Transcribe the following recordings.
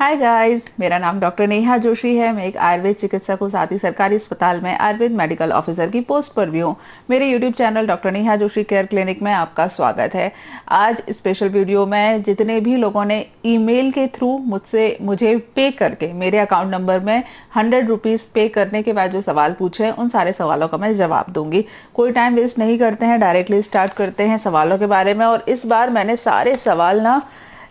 Hi guys, मेरा नाम doctor Neha Joshi है। मैं एक आयुर्वेद चिकित्सक हूँ, साथ ही सरकारी अस्पताल में आयुर्वेद मेडिकल ऑफिसर की पोस्ट पर भी हूँ। मेरे YouTube channel doctor Neha Joshi care clinic में आपका स्वागत है। आज स्पेशल वीडियो में जितने भी लोगों ने ईमेल के थ्रू मुझे पे करके मेरे अकाउंट नंबर में 100 रुपीज़ पे करने के बाद जो सवाल पूछे, उन सारे सवालों का मैं जवाब दूंगी। कोई टाइम वेस्ट नहीं करते हैं, डायरेक्टली स्टार्ट करते हैं सवालों के बारे में। और इस बार मैंने सारे सवाल ना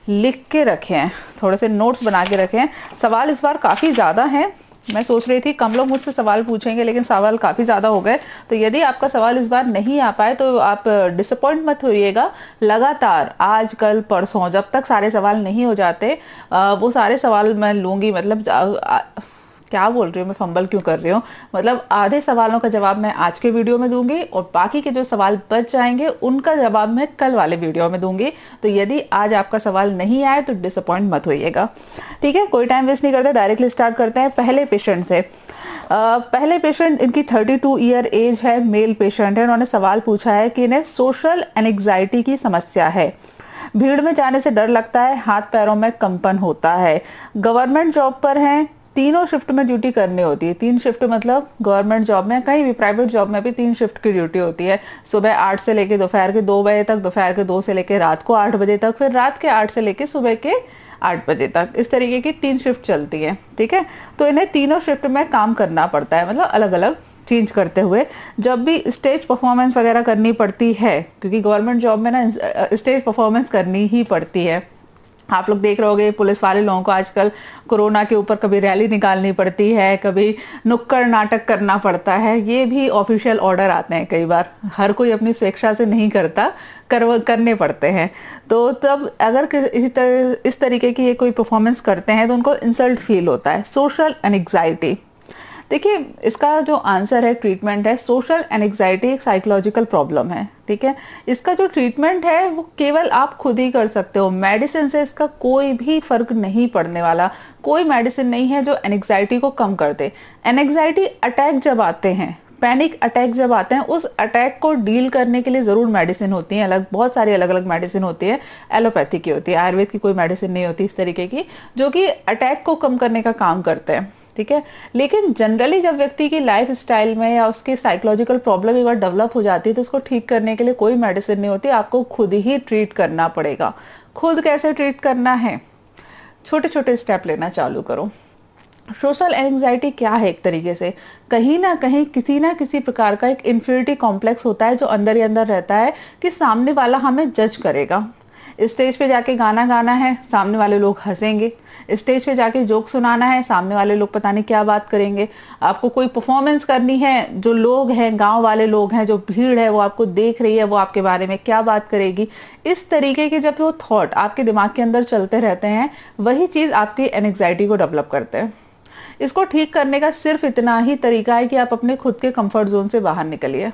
लिख के रखे हैं, थोड़े से नोट्स बना के रखे हैं। सवाल इस बार काफ़ी ज़्यादा हैं। मैं सोच रही थी कम लोग मुझसे सवाल पूछेंगे, लेकिन सवाल काफ़ी ज़्यादा हो गए। तो यदि आपका सवाल इस बार नहीं आ पाए तो आप डिसअपॉइंट मत होइएगा। लगातार आज कल परसों जब तक सारे सवाल नहीं हो जाते, वो सारे सवाल मैं लूँगी। मतलब क्या बोल रही हूँ मैं, फंबल क्यों कर रही हूँ। मतलब आधे सवालों का जवाब मैं आज के वीडियो में दूंगी और बाकी के जो सवाल बच जाएंगे उनका जवाब मैं कल वाले वीडियो में दूंगी। तो यदि आज आपका सवाल नहीं आए तो डिसअपॉइंट मत होइएगा, ठीक है। कोई टाइम वेस्ट नहीं करते, डायरेक्टली स्टार्ट करते हैं पहले पेशेंट से। पहले पेशेंट, इनकी 32 ईयर एज है, मेल पेशेंट है। उन्होंने सवाल पूछा है कि इन्हें सोशल एंग्जाइटी की समस्या है, भीड़ में जाने से डर लगता है, हाथ पैरों में कंपन होता है, गवर्नमेंट जॉब पर हैं, तीनों शिफ्ट में ड्यूटी करनी होती है। 3 शिफ्ट मतलब गवर्नमेंट जॉब में, कहीं भी प्राइवेट जॉब में भी 3 शिफ्ट की ड्यूटी होती है। सुबह 8 से लेके दोपहर के 2 बजे तक, दोपहर के 2 से लेके रात को 8 बजे तक, फिर रात के 8 से लेके सुबह के 8 बजे तक। इस तरीके की 3 शिफ्ट चलती है, ठीक है। तो इन्हें तीनों शिफ्ट में काम करना पड़ता है, मतलब अलग अलग चेंज करते हुए। जब भी स्टेज परफॉर्मेंस वगैरह करनी पड़ती है, क्योंकि गवर्नमेंट जॉब में ना स्टेज परफॉर्मेंस करनी ही पड़ती है। आप लोग देख रहे होंगे पुलिस वाले लोगों को आजकल कोरोना के ऊपर कभी रैली निकालनी पड़ती है, कभी नुक्कड़ नाटक करना पड़ता है। ये भी ऑफिशियल ऑर्डर आते हैं, कई बार हर कोई अपनी स्वेच्छा से नहीं करता, करने पड़ते हैं। तो तब अगर इस तरीके की ये कोई परफॉर्मेंस करते हैं तो उनको इंसल्ट फील होता है, सोशल एंग्जाइटी। देखिए, इसका जो आंसर है, ट्रीटमेंट है, सोशल एंग्जाइटी एक साइकोलॉजिकल प्रॉब्लम है, ठीक है। इसका जो ट्रीटमेंट है वो केवल आप खुद ही कर सकते हो। मेडिसिन से इसका कोई भी फर्क नहीं पड़ने वाला। कोई मेडिसिन नहीं है जो एंग्जाइटी को कम कर दे। एंग्जाइटी अटैक जब आते हैं, पैनिक अटैक जब आते हैं, उस अटैक को डील करने के लिए जरूर मेडिसिन होती है, अलग बहुत सारी अलग अलग मेडिसिन होती है। एलोपैथी की होती है, आयुर्वेद की कोई मेडिसिन नहीं होती इस तरीके की, जो कि अटैक को कम करने का काम करते हैं, ठीक है। लेकिन जनरली जब व्यक्ति की लाइफ स्टाइल में या उसकी साइकोलॉजिकल प्रॉब्लम एक बार डेवलप हो जाती है तो उसको ठीक करने के लिए कोई मेडिसिन नहीं होती, आपको खुद ही ट्रीट करना पड़ेगा। खुद कैसे ट्रीट करना है? छोटे छोटे स्टेप लेना चालू करो। सोशल एंग्जाइटी क्या है? एक तरीके से कहीं ना किसी प्रकार का एक इन्फीरियरिटी कॉम्प्लेक्स होता है जो अंदर ही अंदर रहता है, कि सामने वाला हमें जज करेगा। स्टेज पे जाके गाना गाना है, सामने वाले लोग हंसेंगे। स्टेज पे जाके जोक सुनाना है, सामने वाले लोग पता नहीं क्या बात करेंगे। आपको कोई परफॉर्मेंस करनी है, जो लोग हैं, गांव वाले लोग हैं, जो भीड़ है वो आपको देख रही है, वो आपके बारे में क्या बात करेगी। इस तरीके के जब वो थॉट आपके दिमाग के अंदर चलते रहते हैं, वही चीज आपकी एंग्जाइटी को डेवलप करते हैं। इसको ठीक करने का सिर्फ इतना ही तरीका है कि आप अपने खुद के कंफर्ट जोन से बाहर निकलिए।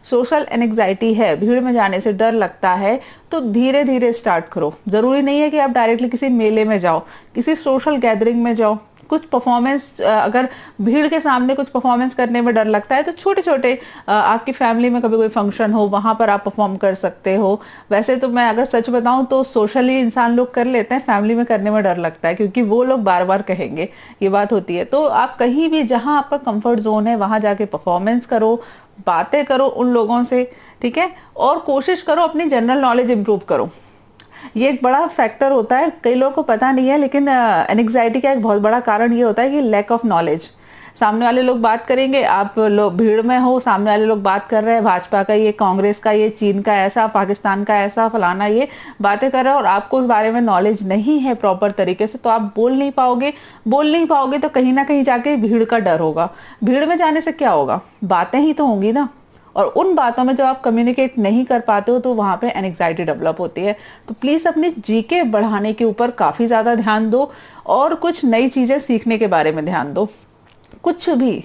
सोशल एंग्जाइटी है, भीड़ में जाने से डर लगता है, तो धीरे धीरे स्टार्ट करो। जरूरी नहीं है कि आप डायरेक्टली किसी मेले में जाओ, किसी सोशल गैदरिंग में जाओ। कुछ परफॉर्मेंस, अगर भीड़ के सामने कुछ परफॉर्मेंस करने में डर लगता है तो छोटे छोटे आपकी फैमिली में कभी कोई फंक्शन हो, वहां पर आप परफॉर्म कर सकते हो। वैसे तो मैं अगर सच बताऊं तो सोशली इंसान लोग कर लेते हैं, फैमिली में करने में डर लगता है क्योंकि वो लोग बार बार कहेंगे, ये बात होती है। तो आप कहीं भी जहां आपका कंफर्ट जोन है वहां जाके परफॉर्मेंस करो, बातें करो उन लोगों से, ठीक है। और कोशिश करो अपनी जनरल नॉलेज इंप्रूव करो। ये एक बड़ा फैक्टर होता है, कई लोगों को पता नहीं है, लेकिन एंग्जाइटी का एक बहुत बड़ा कारण ये होता है कि लैक ऑफ नॉलेज। सामने वाले लोग बात करेंगे, आप लोग भीड़ में हो, सामने वाले लोग बात कर रहे हैं, भाजपा का ये, कांग्रेस का ये, चीन का ऐसा, पाकिस्तान का ऐसा, फलाना, ये बातें कर रहे हैं और आपको उस बारे में नॉलेज नहीं है प्रॉपर तरीके से, तो आप बोल नहीं पाओगे तो कहीं ना कहीं जाके भीड़ का डर होगा। भीड़ में जाने से क्या होगा? बातें ही तो होंगी ना, और उन बातों में जब आप कम्युनिकेट नहीं कर पाते हो तो वहां पे एंग्जाइटी डेवलप होती है। तो प्लीज अपनी जीके बढ़ाने के ऊपर काफी ज्यादा ध्यान दो और कुछ नई चीजें सीखने के बारे में ध्यान दो। कुछ भी,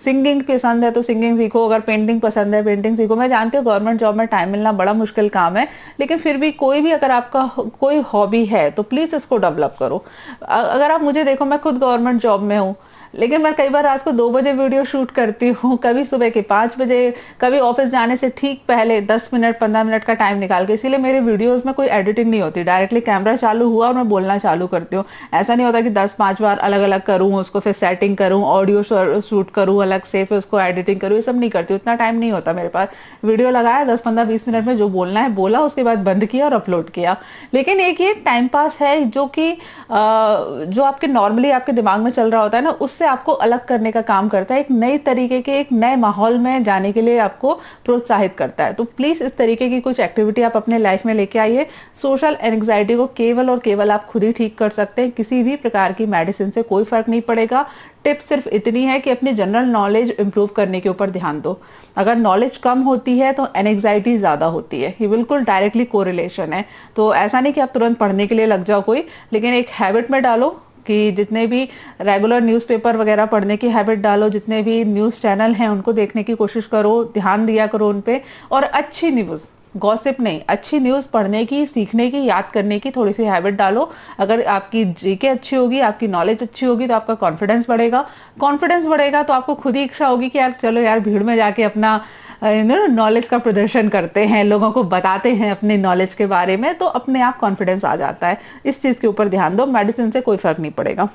सिंगिंग पसंद है तो सिंगिंग सीखो, अगर पेंटिंग पसंद है पेंटिंग सीखो। मैं जानती हूँ गवर्नमेंट जॉब में टाइम मिलना बड़ा मुश्किल काम है, लेकिन फिर भी कोई भी अगर आपका कोई हॉबी है तो प्लीज इसको डेवलप करो। अगर आप मुझे देखो, मैं खुद गवर्नमेंट जॉब में हूँ, लेकिन मैं कई बार रात को 2 बजे वीडियो शूट करती हूँ, कभी सुबह के 5 बजे, कभी ऑफिस जाने से ठीक पहले 10 मिनट 15 मिनट का टाइम निकाल के। इसीलिए मेरे वीडियोस में कोई एडिटिंग नहीं होती, डायरेक्टली कैमरा चालू हुआ और मैं बोलना चालू करती हूँ। ऐसा नहीं होता कि 10-5 बार अलग अलग करूँ, उसको फिर सेटिंग करूँ, ऑडियो शूट करूँ अलग से, फिर उसको एडिटिंग करूँ, ये सब नहीं करती, उतना टाइम नहीं होता मेरे पास। वीडियो लगाया 10-15-20 मिनट में जो बोलना है बोला, उसके बाद बंद किया और अपलोड किया। लेकिन एक ये टाइम पास है जो कि जो आपके नॉर्मली आपके दिमाग में चल रहा होता है ना, उससे आपको अलग करने का काम करता है, एक नई तरीके के एक नए माहौल में जाने के लिए आपको प्रोत्साहित करता है। तो प्लीज इस तरीके की कुछ एक्टिविटी आप अपने लाइफ में लेके आइए। सोशल एंग्जाइटी को केवल और केवल आप खुद ही ठीक कर सकते हैं, किसी भी प्रकार की मेडिसिन से कोई फर्क नहीं पड़ेगा। टिप सिर्फ इतनी है कि अपनी जनरल नॉलेज इंप्रूव करने के ऊपर ध्यान दो। अगर नॉलेज कम होती है तो एंग्जाइटी ज्यादा होती है, ये बिल्कुल डायरेक्टली कोरिलेशन है। तो ऐसा नहीं कि आप तुरंत पढ़ने के लिए लग जाओ कोई, लेकिन एक हैबिट में डालो कि जितने भी रेगुलर न्यूज़पेपर वगैरह पढ़ने की हैबिट डालो, जितने भी न्यूज़ चैनल हैं उनको देखने की कोशिश करो, ध्यान दिया करो उन पे। और अच्छी न्यूज़, गॉसिप नहीं, अच्छी न्यूज़ पढ़ने की, सीखने की, याद करने की थोड़ी सी हैबिट डालो। अगर आपकी जीके अच्छी होगी, आपकी नॉलेज अच्छी होगी, तो आपका कॉन्फिडेंस बढ़ेगा। कॉन्फिडेंस बढ़ेगा तो आपको खुद ही इच्छा होगी कि यार चलो यार भीड़ में जाके अपना नॉलेज का प्रदर्शन करते हैं, लोगों को बताते हैं अपने नॉलेज के बारे में, तो अपने आप कॉन्फिडेंस आ जाता है। इस चीज के ऊपर ध्यान दो, मेडिसिन से कोई फर्क नहीं पड़ेगा।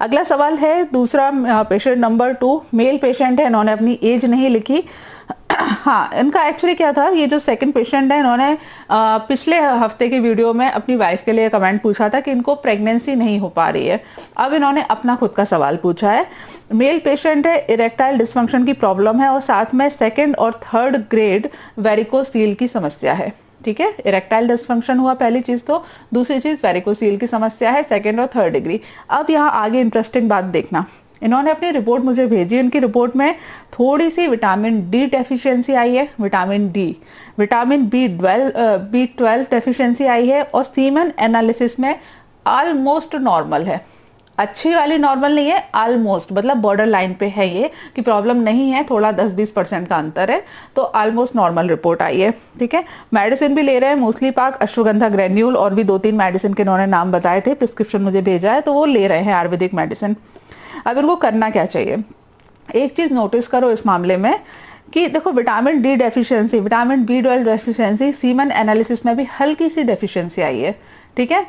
अगला सवाल है दूसरा, पेशेंट नंबर 2 मेल पेशेंट है, इन्होंने अपनी एज नहीं लिखी। हाँ, इनका एक्चुअली क्या था, ये जो सेकंड पेशेंट है, इन्होंने पिछले हफ्ते की वीडियो में अपनी वाइफ के लिए कमेंट पूछा था कि इनको प्रेगनेंसी नहीं हो पा रही है। अब इन्होंने अपना खुद का सवाल पूछा है। मेल पेशेंट है, इरेक्टाइल डिस्फंक्शन की प्रॉब्लम है और साथ में 2nd और 3rd ग्रेड वेरिकोसील की समस्या है। ठीक है, इरेक्टाइल डिस्फंक्शन हुआ पहली चीज, तो दूसरी चीज वेरिकोसील की समस्या है 2nd और 3rd डिग्री। अब यहाँ आगे इंटरेस्टिंग बात देखना, इन्होंने अपनी रिपोर्ट मुझे भेजी, उनकी रिपोर्ट में थोड़ी सी विटामिन डी डेफिशिएंसी आई है, vitamin D, vitamin B12 deficiency आई है, और सीमन एनालिसिस में ऑलमोस्ट नॉर्मल है। अच्छी वाली नॉर्मल नहीं है, ऑलमोस्ट मतलब बॉर्डर लाइन पे है ये, कि प्रॉब्लम नहीं है, थोड़ा 10-20% का अंतर है, तो ऑलमोस्ट नॉर्मल रिपोर्ट आई है। ठीक है, मेडिसिन भी ले रहे हैं, मूसली पाक, अश्वगंधा ग्रेन्यूल, और भी 2-3 मेडिसिन के इन्होंने नाम बताए थे, प्रिस्क्रिप्शन मुझे भेजा है, तो वो ले रहे हैं आयुर्वेदिक मेडिसिन। अब इनको करना क्या चाहिए, एक चीज नोटिस करो इस मामले में कि देखो, vitamin D deficiency, vitamin B12 deficiency, semen analysis में भी हल्की सी डेफिशिएंसी आई है। ठीक है,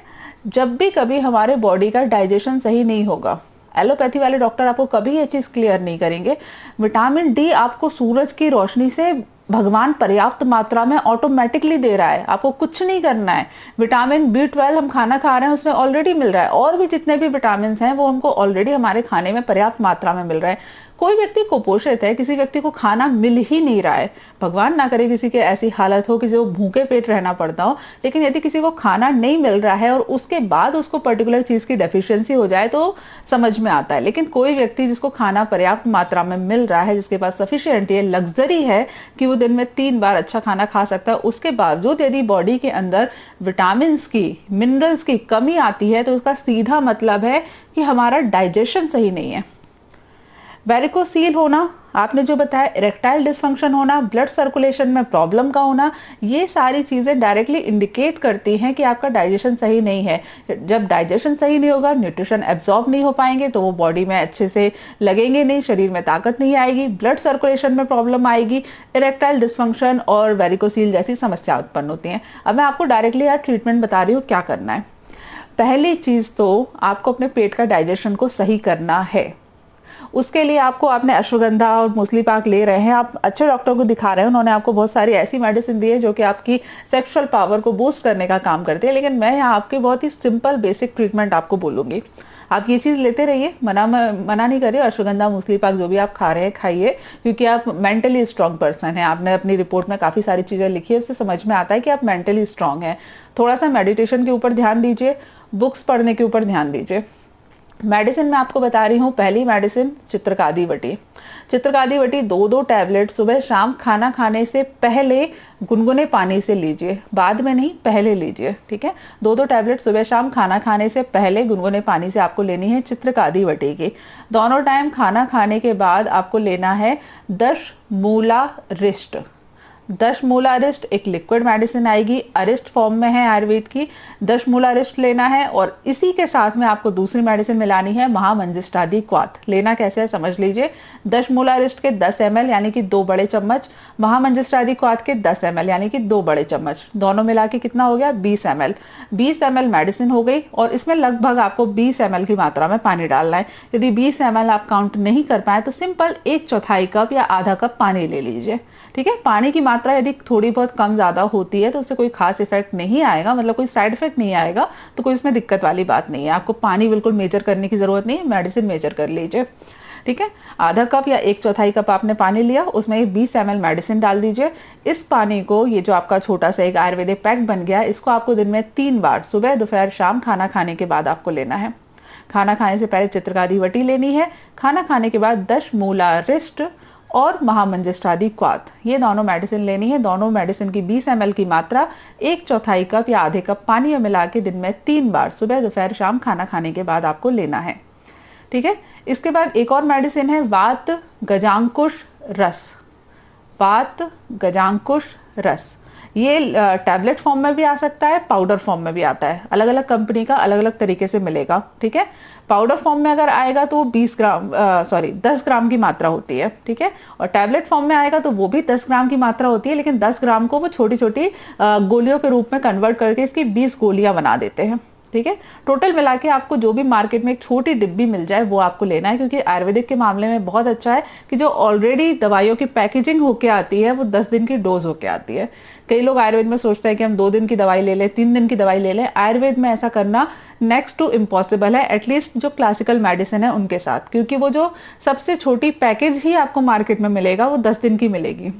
जब भी कभी हमारे बॉडी का डाइजेशन सही नहीं होगा, एलोपैथी वाले डॉक्टर आपको कभी ये चीज क्लियर नहीं करेंगे। विटामिन डी आपको सूरज की रोशनी से भगवान पर्याप्त मात्रा में ऑटोमेटिकली दे रहा है, आपको कुछ नहीं करना है। विटामिन B12 हम खाना खा रहे हैं उसमें ऑलरेडी मिल रहा है, और भी जितने भी विटामिन हैं वो हमको ऑलरेडी हमारे खाने में पर्याप्त मात्रा में मिल रहा है। कोई व्यक्ति कुपोषित है, किसी व्यक्ति को खाना मिल ही नहीं रहा है, भगवान ना करे किसी के ऐसी हालत हो, किसी को भूखे पेट रहना पड़ता हो, लेकिन यदि किसी को खाना नहीं मिल रहा है और उसके बाद उसको पर्टिकुलर चीज की डेफिशिएंसी हो जाए तो समझ में आता है। लेकिन कोई व्यक्ति जिसको खाना पर्याप्त मात्रा में मिल रहा है, जिसके पास सफिशिएंट है, लग्जरी है कि वो दिन में 3 बार अच्छा खाना खा सकता है, उसके बावजूद यदि बॉडी के अंदर विटामिन की, मिनरल्स की कमी आती है, तो उसका सीधा मतलब है कि हमारा डाइजेशन सही नहीं है। वेरिकोसील होना, आपने जो बताया, इरेक्टाइल डिस्फंक्शन होना, ब्लड सर्कुलेशन में प्रॉब्लम का होना, ये सारी चीजें डायरेक्टली इंडिकेट करती हैं कि आपका डाइजेशन सही नहीं है। जब डाइजेशन सही नहीं होगा, न्यूट्रिशन एब्जॉर्ब नहीं हो पाएंगे, तो वो बॉडी में अच्छे से लगेंगे नहीं, शरीर में ताकत नहीं आएगी, ब्लड सर्कुलेशन में प्रॉब्लम आएगी, इरेक्टाइल डिस्फंक्शन और वेरिकोसील जैसी समस्या उत्पन्न होती हैं। अब मैं आपको डायरेक्टली यार ट्रीटमेंट बता रही हूँ क्या करना है। पहली चीज तो आपको अपने पेट का डाइजेशन को सही करना है। उसके लिए आपको, आपने अश्वगंधा और मूसली पाक ले रहे हैं, आप अच्छे डॉक्टर को दिखा रहे हैं, उन्होंने आपको बहुत सारी ऐसी मेडिसिन दी है जो कि आपकी सेक्सुअल पावर को बूस्ट करने का काम करती है। लेकिन मैं यहाँ आपकी बहुत ही सिंपल बेसिक ट्रीटमेंट आपको बोलूंगी, आप ये चीज लेते रहिए, मना नहीं करिए। अश्वगंधा मूसली पाक जो भी आप खा रहे हैं खाइए, क्योंकि आप मेंटली स्ट्रांग पर्सन है। आपने अपनी रिपोर्ट में काफी सारी चीजें लिखी है, उससे समझ में आता है कि आप मेंटली स्ट्रांग है। थोड़ा सा मेडिटेशन के ऊपर ध्यान दीजिए, बुक्स पढ़ने के ऊपर ध्यान दीजिए। मेडिसिन मैं आपको बता रही हूँ, पहली मेडिसिन चित्रकादी वटी। चित्रकादी वटी 2-2 टैबलेट सुबह शाम खाना खाने से पहले गुनगुने पानी से लीजिए, बाद में नहीं, पहले लीजिए। ठीक है, 2-2 टैबलेट सुबह शाम खाना खाने से पहले गुनगुने पानी से आपको लेनी है चित्रकादी वटी की। दोनों टाइम खाना खाने के बाद आपको लेना है 10 मूला रिष्ट। दशमूलारिष्ट एक लिक्विड मेडिसिन आएगी, अरिष्ट फॉर्म में है आयुर्वेद की, दशमूलारिष्ट लेना है। और इसी के साथ में आपको दूसरी मेडिसिन मिलानी है महामंजिष्ठादि क्वाथ। लेना कैसे है समझ लीजिए, दशमूलारिष्ट के 10 ml यानी कि 2 बड़े चम्मच, महामंजिष्ठादि क्वाथ के 10 ml यानी कि 2 बड़े चम्मच, दोनों मिला के कितना हो गया 20 ml। 20 ml मेडिसिन हो गई और इसमें लगभग आपको 20 ml की मात्रा में पानी डालना है। यदि 20 ml आप काउंट नहीं कर पाए तो सिंपल 1/4 कप या आधा कप पानी ले लीजिए। ठीक है, पानी की मात्रा यदि थोड़ी बहुत कम ज्यादा होती है तो उससे कोई खास इफेक्ट नहीं आएगा, मतलब कोई साइड इफेक्ट नहीं आएगा, तो कोई इसमें दिक्कत वाली बात नहीं है। आपको पानी बिल्कुल मेजर करने की जरूरत नहीं है, मेडिसिन मेजर कर लीजिए। ठीक है, आधा कप या 1/4 कप आपने पानी लिया, उसमें 20 ml मेडिसिन डाल दीजिए। इस पानी को, ये जो आपका छोटा सा एक आयुर्वेदिक पैक बन गया, इसको आपको दिन में 3 बार सुबह दोपहर शाम खाना खाने के बाद आपको लेना है। खाना खाने से पहले चित्रकादि वटी लेनी है, खाना खाने के बाद दशमूलारिष्ट और महामंजिष्ठादि क्वाथ, ये दोनों मेडिसिन लेनी है। दोनों मेडिसिन की 20 ml की मात्रा 1/4 कप या आधे कप पानी में मिला के दिन में 3 बार सुबह दोपहर शाम खाना खाने के बाद आपको लेना है। ठीक है, इसके बाद एक और मेडिसिन है वात गजांकुश रस। वात गजांकुश रस ये टैबलेट फॉर्म में भी आ सकता है, पाउडर फॉर्म में भी आता है, अलग अलग कंपनी का अलग अलग तरीके से मिलेगा। ठीक है, पाउडर फॉर्म में अगर आएगा तो 10 ग्राम की मात्रा होती है। ठीक है, और टैबलेट फॉर्म में आएगा तो वो भी 10 ग्राम की मात्रा होती है, लेकिन 10 ग्राम को वो छोटी छोटी गोलियों के रूप में कन्वर्ट करके इसकी 20 गोलियां बना देते हैं। ठीक है, टोटल मिला के आपको जो भी मार्केट में एक छोटी डिब्बी मिल जाए वो आपको लेना है, क्योंकि आयुर्वेदिक के मामले में बहुत अच्छा है कि जो ऑलरेडी दवाइयों की पैकेजिंग होके आती है वो 10 दिन की डोज होके आती है। कई लोग आयुर्वेद में सोचते हैं कि हम 2 दिन की दवाई ले लें, 3 दिन की दवाई ले लें। आयुर्वेद में ऐसा करना नेक्स्ट टू इम्पॉसिबल है, एटलीस्ट जो क्लासिकल मेडिसिन है उनके साथ, क्योंकि वो जो सबसे छोटी पैकेज ही आपको मार्केट में मिलेगा वो 10 दिन की मिलेगी,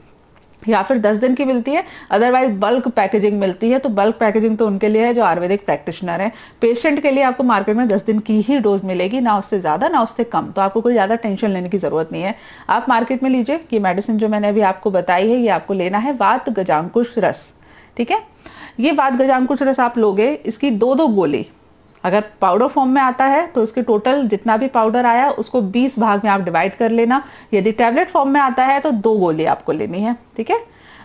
या फिर 10 दिन की मिलती है, अदरवाइज बल्क पैकेजिंग मिलती है। तो बल्क पैकेजिंग तो उनके लिए है जो आयुर्वेदिक प्रैक्टिशनर है। पेशेंट के लिए आपको मार्केट में 10 दिन की ही डोज मिलेगी, ना उससे ज्यादा ना उससे कम, तो आपको कोई ज्यादा टेंशन लेने की जरूरत नहीं है। आप मार्केट में लीजिए, ये मेडिसिन जो मैंने अभी आपको बताई है ये आपको लेना है वात गजांकुश रस। ठीक है, ये वात गजांकुश रस आप लोगे, इसकी 2-2 गोली, अगर पाउडर फॉर्म में आता है तो इसके टोटल जितना भी पाउडर आया उसको 20 भाग में आप डिवाइड कर लेना। यदि टैबलेट फॉर्म में आता है तो 2 गोली आपको लेनी है। ठीक है,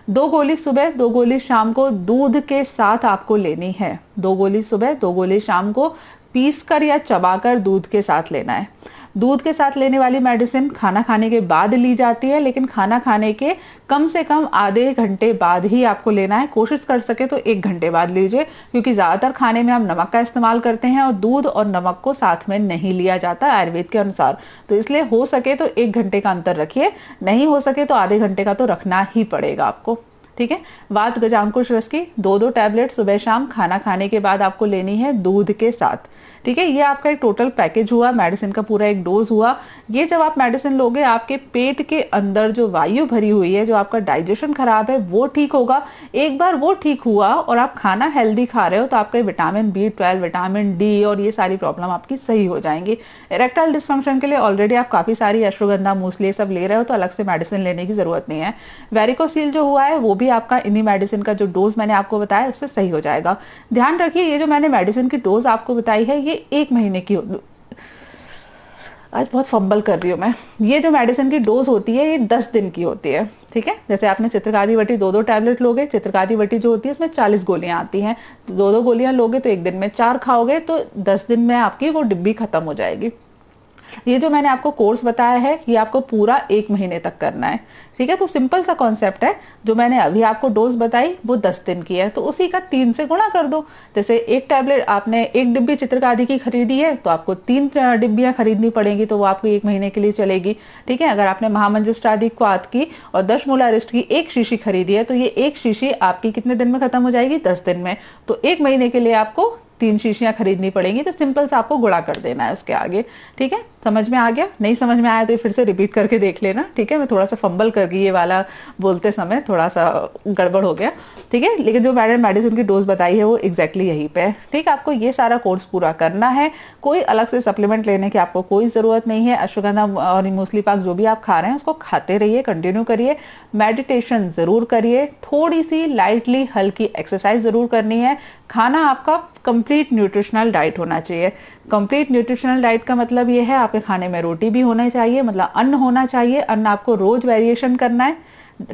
2 गोली सुबह 2 गोली शाम को दूध के साथ आपको लेनी है। 2 गोली सुबह 2 गोली शाम को पीस कर या चबाकर दूध के साथ लेना है। दूध के साथ लेने वाली मेडिसिन खाना खाने के बाद ली जाती है, लेकिन खाना खाने के कम से कम आधे घंटे बाद ही आपको लेना है। कोशिश कर सके तो 1 घंटे बाद लीजिए, क्योंकि ज्यादातर खाने में हम नमक का इस्तेमाल करते हैं और दूध और नमक को साथ में नहीं लिया जाता आयुर्वेद के अनुसार। तो इसलिए हो सके तो 1 घंटे का अंतर रखिए, नहीं हो सके तो आधे घंटे का तो रखना ही पड़ेगा आपको। ठीक है, वात गजांकुश रस की 2-2 टैबलेट सुबह शाम खाना खाने के बाद आपको लेनी है दूध के साथ। ठीक है, ये आपका एक टोटल पैकेज हुआ, मेडिसिन का पूरा एक डोज हुआ। ये जब आप मेडिसिन लोगे आपके पेट के अंदर जो वायु भरी हुई है, जो आपका डाइजेशन खराब है वो ठीक होगा। एक बार वो ठीक हुआ और आप खाना हेल्दी खा रहे हो तो आपके विटामिन B12, विटामिन डी और ये सारी प्रॉब्लम आपकी सही हो जाएंगी। इरेक्टाइल डिस्फंक्शन के लिए ऑलरेडी आप काफी सारी अश्वगंधा मूसली सब ले रहे हो तो अलग से मेडिसिन लेने की जरूरत नहीं है। वेरिकोसील जो हुआ है वो भी आपका इन्हीं मेडिसिन का जो डोज मैंने आपको बताया उससे सही हो जाएगा। ध्यान रखिए, ये जो मैंने मेडिसिन की डोज आपको बताई है ये 1 महीने की, आज बहुत फंबल कर रही हूँ मैं, ये जो मेडिसिन की डोज होती है ये 10 दिन की होती है। ठीक है, जैसे आपने चित्रकादि वटी 2-2 टैबलेट लोगे, चित्रकादि वटी जो होती है इसमें 40 गोलियां आती हैं, तो 2-2 गोलियां लोगे तो 1 दिन में 4 खाओगे तो 10 दिन में आपकी वो डिब्बी खत्म हो जाएगी। ये जो मैंने आपको कोर्स बताया है ये आपको पूरा 1 महीने तक करना है। ठीक है, तो सिंपल सा कॉन्सेप्ट है। जो मैंने अभी आपको डोज बताई वो 10 दिन की है, तो उसी का 3 से गुणा कर दो। जैसे 1 टैबलेट आपने 1 डिब्बी चित्रकादि की खरीदी है तो आपको 3 डिब्बियां खरीदनी पड़ेंगी, तो वो आपको 1 महीने के लिए चलेगी। ठीक है, अगर आपने महामंजिष्ठादि क्वाथ की और दशमूलारिष्ट की 1 शीशी खरीदी है तो ये 1 शीशी आपकी कितने दिन में खत्म हो जाएगी, 10 दिन में। तो 1 महीने के लिए आपको 3 शीशियां खरीदनी पड़ेंगी, तो सिंपल सा आपको गुणा कर देना है उसके आगे। ठीक है, समझ में आ गया? नहीं समझ में आया तो फिर से रिपीट करके देख लेना। ठीक है, मैं थोड़ा सा फंबल कर गई, ये वाला बोलते समय थोड़ा सा गड़बड़ हो गया। ठीक है, लेकिन जो मैंने मेडिसिन की डोज बताई है वो एग्जैक्टली यहीं पे है। ठीक है, आपको ये सारा कोर्स पूरा करना है, कोई अलग से सप्लीमेंट लेने की आपको कोई जरूरत नहीं है। अश्वगंधा और मूसली पाक जो भी आप खा रहे हैं उसको खाते रहिए, कंटिन्यू करिए, मेडिटेशन जरूर करिए, थोड़ी सी लाइटली हल्की एक्सरसाइज जरूर करनी है। खाना आपका कंप्लीट न्यूट्रिशनल डाइट होना चाहिए। कंप्लीट न्यूट्रिशनल डाइट का मतलब ये है आपके खाने में रोटी भी होना चाहिए, मतलब अन्न होना चाहिए। अन्न आपको रोज वेरिएशन करना है।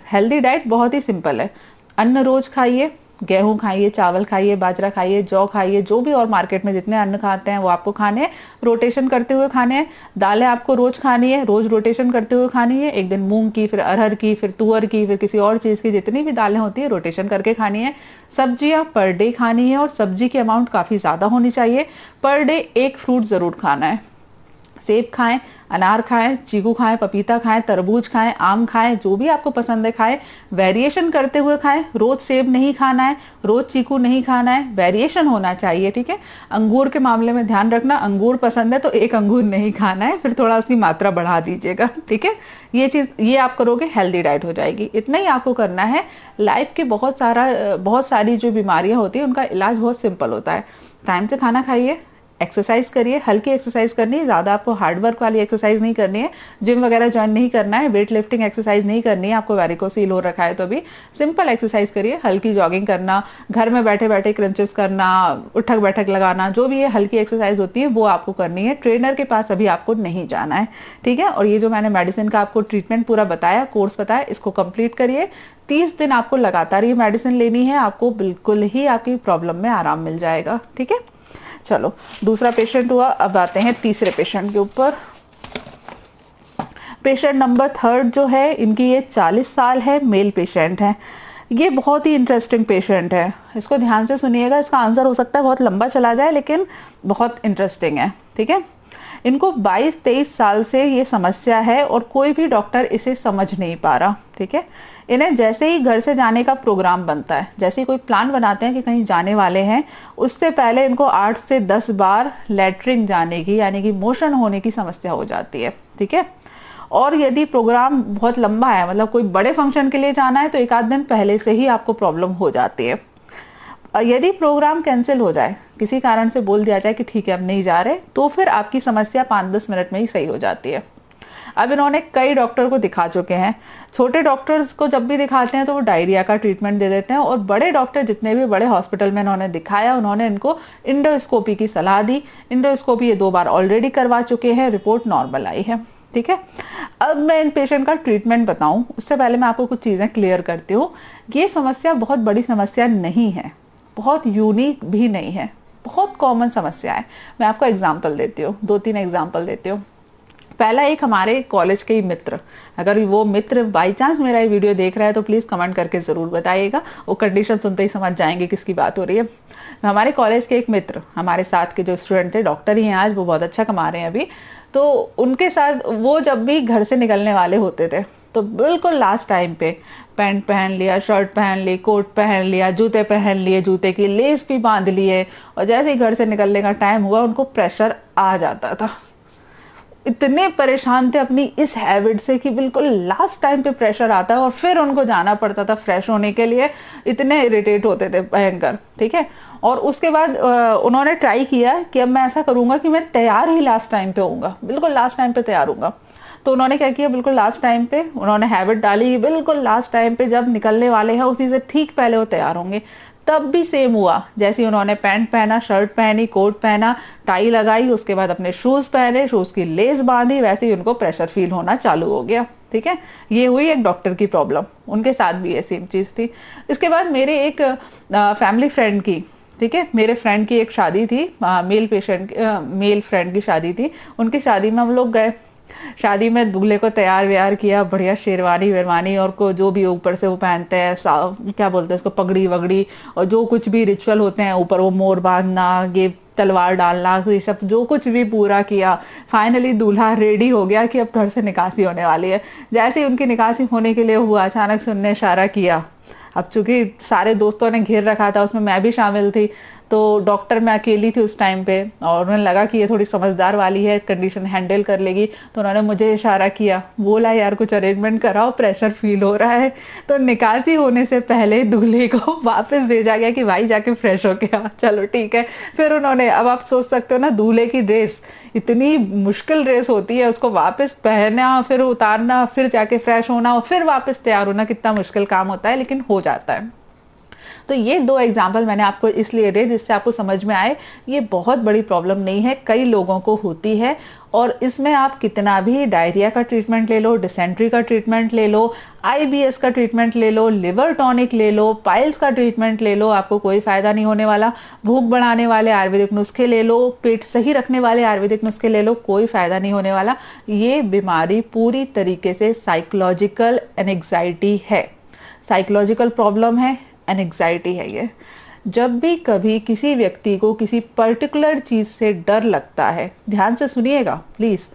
हेल्दी डाइट बहुत ही सिंपल है। अन्न रोज खाइए, गेहूं खाइए, चावल खाइए, बाजरा खाइए, जौ खाइए, जो भी और मार्केट में जितने अन्न खाते हैं वो आपको खाने हैं, रोटेशन करते हुए खाने हैं। दालें आपको रोज खानी है, रोज रोटेशन करते हुए खानी है। एक दिन मूंग की, फिर अरहर की, फिर तुअर की, फिर किसी और चीज की, जितनी भी दालें होती है रोटेशन करके खानी है। सब्जियां पर डे खानी है और सब्जी की अमाउंट काफी ज्यादा होनी चाहिए। पर डे एक फ्रूट जरूर खाना है। सेब खाएं, अनार खाएं, चीकू खाएं, पपीता खाएं, तरबूज खाएं, आम खाएं, जो भी आपको पसंद है खाएं। वेरिएशन करते हुए खाएं। रोज सेब नहीं खाना है, रोज चीकू नहीं खाना है, वेरिएशन होना चाहिए, ठीक है। अंगूर के मामले में ध्यान रखना, अंगूर पसंद है तो एक अंगूर नहीं खाना है, फिर थोड़ा उसकी मात्रा बढ़ा दीजिएगा, ठीक है। ये आप करोगे, हेल्दी डाइट हो जाएगी। इतना ही आपको करना है। लाइफ के बहुत सारी जो बीमारियां होती है उनका इलाज बहुत सिंपल होता है। टाइम से खाना खाइए, एक्सरसाइज करिए, हल्की एक्सरसाइज करनी है, ज्यादा आपको हार्ड वर्क वाली एक्सरसाइज नहीं करनी है, जिम वगैरह ज्वाइन नहीं करना है, वेट लिफ्टिंग एक्सरसाइज नहीं करनी है। आपको वैरिकोसील हो रखा है तो भी सिंपल एक्सरसाइज करिए, हल्की जॉगिंग करना, घर में बैठे बैठे क्रंचेस करना, उठक बैठक लगाना, जो भी ये हल्की एक्सरसाइज होती है वो आपको करनी है। ट्रेनर के पास अभी आपको नहीं जाना है, ठीक है। और ये जो मैंने मेडिसिन का आपको ट्रीटमेंट पूरा बताया, कोर्स बताया, इसको कंप्लीट करिए। 30 दिन आपको लगातार ये मेडिसिन लेनी है, आपको बिल्कुल ही आपकी प्रॉब्लम में आराम मिल जाएगा, ठीक है। चलो, दूसरा पेशेंट हुआ, अब आते हैं तीसरे पेशेंट के ऊपर। पेशेंट नंबर 3 जो है, इनकी ये 40 साल है, मेल पेशेंट है। ये बहुत ही इंटरेस्टिंग पेशेंट है, इसको ध्यान से सुनिएगा। इसका आंसर हो सकता है बहुत लंबा चला जाए, लेकिन बहुत इंटरेस्टिंग है, ठीक है। इनको 22-23 साल से ये समस्या है और कोई भी डॉक्टर इसे समझ नहीं पा रहा, ठीक है। इन्हें जैसे ही घर से जाने का प्रोग्राम बनता है, जैसे ही कोई प्लान बनाते हैं कि कहीं जाने वाले हैं, उससे पहले इनको 8 से 10 बार लैट्रिन जाने की, यानी कि मोशन होने की समस्या हो जाती है, ठीक है। और यदि प्रोग्राम बहुत लंबा है, मतलब कोई बड़े फंक्शन के लिए जाना है, तो एक आध दिन पहले से ही आपको प्रॉब्लम हो जाती है। यदि प्रोग्राम कैंसिल हो जाए, किसी कारण से बोल दिया जाए कि ठीक है अब नहीं जा रहे, तो फिर आपकी समस्या 5-10 मिनट में ही सही हो जाती है। अब इन्होंने कई डॉक्टर को दिखा चुके हैं। छोटे डॉक्टर्स को जब भी दिखाते हैं तो वो डायरिया का ट्रीटमेंट दे देते हैं, और बड़े डॉक्टर जितने भी बड़े हॉस्पिटल में इन्होंने दिखाया, उन्होंने इनको इंडोस्कोपी की सलाह दी। इंडोस्कोपी ये 2 बार ऑलरेडी करवा चुके हैं, रिपोर्ट नॉर्मल आई है, ठीक है। अब मैं इन पेशेंट का ट्रीटमेंट बताऊं उससे पहले मैं आपको कुछ चीजें क्लियर करती हूँ। ये समस्या बहुत बड़ी समस्या नहीं है, बहुत यूनिक भी नहीं है, बहुत कॉमन समस्या है। मैं आपको एग्जाम्पल देती हूँ, 2-3 एग्जाम्पल देती हूँ। पहला, एक हमारे कॉलेज के ही मित्र, अगर वो मित्र बाई चांस मेरा ये वीडियो देख रहा है तो प्लीज कमेंट करके जरूर बताइएगा, वो कंडीशन सुनते ही समझ जाएंगे किसकी बात हो रही है। हमारे कॉलेज के एक मित्र, हमारे साथ के जो स्टूडेंट थे, डॉक्टर ही हैं आज, वो बहुत अच्छा कमा रहे हैं अभी। तो उनके साथ वो जब भी घर से निकलने वाले होते थे तो बिल्कुल लास्ट टाइम पे पैंट पहन लिया, शर्ट पहन ली, कोट पहन लिया, जूते पहन लिए, जूते की लेस भी बांध लिए, और जैसे ही घर से निकलने का टाइम हुआ उनको प्रेशर आ जाता था। इतने परेशान थे अपनी इस हैबिट से कि बिल्कुल लास्ट टाइम पे प्रेशर आता है और फिर उनको जाना पड़ता था फ्रेश होने के लिए। इतने इरिटेट होते थे, भयंकर, ठीक है। और उसके बाद उन्होंने ट्राई किया कि अब मैं ऐसा करूंगा कि मैं तैयार ही लास्ट टाइम पे होऊंगा, बिल्कुल लास्ट टाइम पे तैयार होऊंगा। तो उन्होंने क्या किया, बिल्कुल लास्ट टाइम पे उन्होंने हैबिट डाली, बिल्कुल लास्ट टाइम पे जब निकलने वाले हैं उसी से ठीक पहले वो तैयार होंगे। तब भी सेम हुआ, जैसे उन्होंने पैंट पहना, शर्ट पहनी, कोट पहना, टाई लगाई, उसके बाद अपने शूज पहने, शूज की लेस बांधी, वैसे ही उनको प्रेशर फील होना चालू हो गया, ठीक है। ये हुई एक डॉक्टर की प्रॉब्लम, उनके साथ भी ये सेम चीज थी। इसके बाद मेरे एक फैमिली फ्रेंड की, ठीक है, मेरे फ्रेंड की एक शादी थी, मेल फ्रेंड की शादी थी। उनकी शादी में हम लोग गए। शादी में दूल्हे को तैयार व्यार किया, बढ़िया शेरवानी वेरवानी, और को जो भी ऊपर से वो पहनते हैं, क्या बोलते हैं उसको, पगड़ी वगड़ी, और जो कुछ भी रिचुअल होते हैं ऊपर, वो मोर बांधना, ये तलवार डालना, ये सब जो कुछ भी पूरा किया। फाइनली दूल्हा रेडी हो गया कि अब घर से निकासी होने वाली है। जैसे ही उनकी निकासी होने के लिए हुआ, अचानक से उनने इशारा किया। अब चूंकि सारे दोस्तों ने घेर रखा था, उसमें मैं भी शामिल थी, तो डॉक्टर मैं अकेली थी उस टाइम पे, और उन्हें लगा कि ये थोड़ी समझदार वाली है, कंडीशन हैंडल कर लेगी, तो उन्होंने मुझे इशारा किया, बोला यार कुछ अरेंजमेंट कराओ, प्रेशर फील हो रहा है। तो निकासी होने से पहले दूल्हे को वापस भेजा गया कि भाई जाके फ्रेश होके आ। चलो ठीक है। फिर उन्होंने, अब आप सोच सकते हो ना, दूल्हे की ड्रेस, इतनी मुश्किल ड्रेस होती है, उसको वापस पहनना, फिर उतारना, फिर जाके फ्रेश होना और फिर वापस तैयार होना, कितना मुश्किल काम होता है, लेकिन हो जाता है। तो ये 2 एग्जाम्पल मैंने आपको इसलिए दिए जिससे आपको समझ में आए ये बहुत बड़ी प्रॉब्लम नहीं है, कई लोगों को होती है। और इसमें आप कितना भी डायरिया का ट्रीटमेंट ले लो, डिसेंट्री का ट्रीटमेंट ले लो, आईबीएस का ट्रीटमेंट ले लो, लिवर टॉनिक ले लो, पाइल्स का ट्रीटमेंट ले लो, आपको कोई फायदा नहीं होने वाला। भूख बढ़ाने वाले आयुर्वेदिक नुस्खे ले लो, पेट सही रखने वाले आयुर्वेदिक नुस्खे ले लो, कोई फायदा नहीं होने वाला। ये बीमारी पूरी तरीके से साइकोलॉजिकल एंजाइटी है, साइकोलॉजिकल प्रॉब्लम है, एंजाइटी है ये। जब भी कभी किसी व्यक्ति को किसी पर्टिकुलर चीज से डर लगता है, ध्यान से सुनिएगा प्लीज,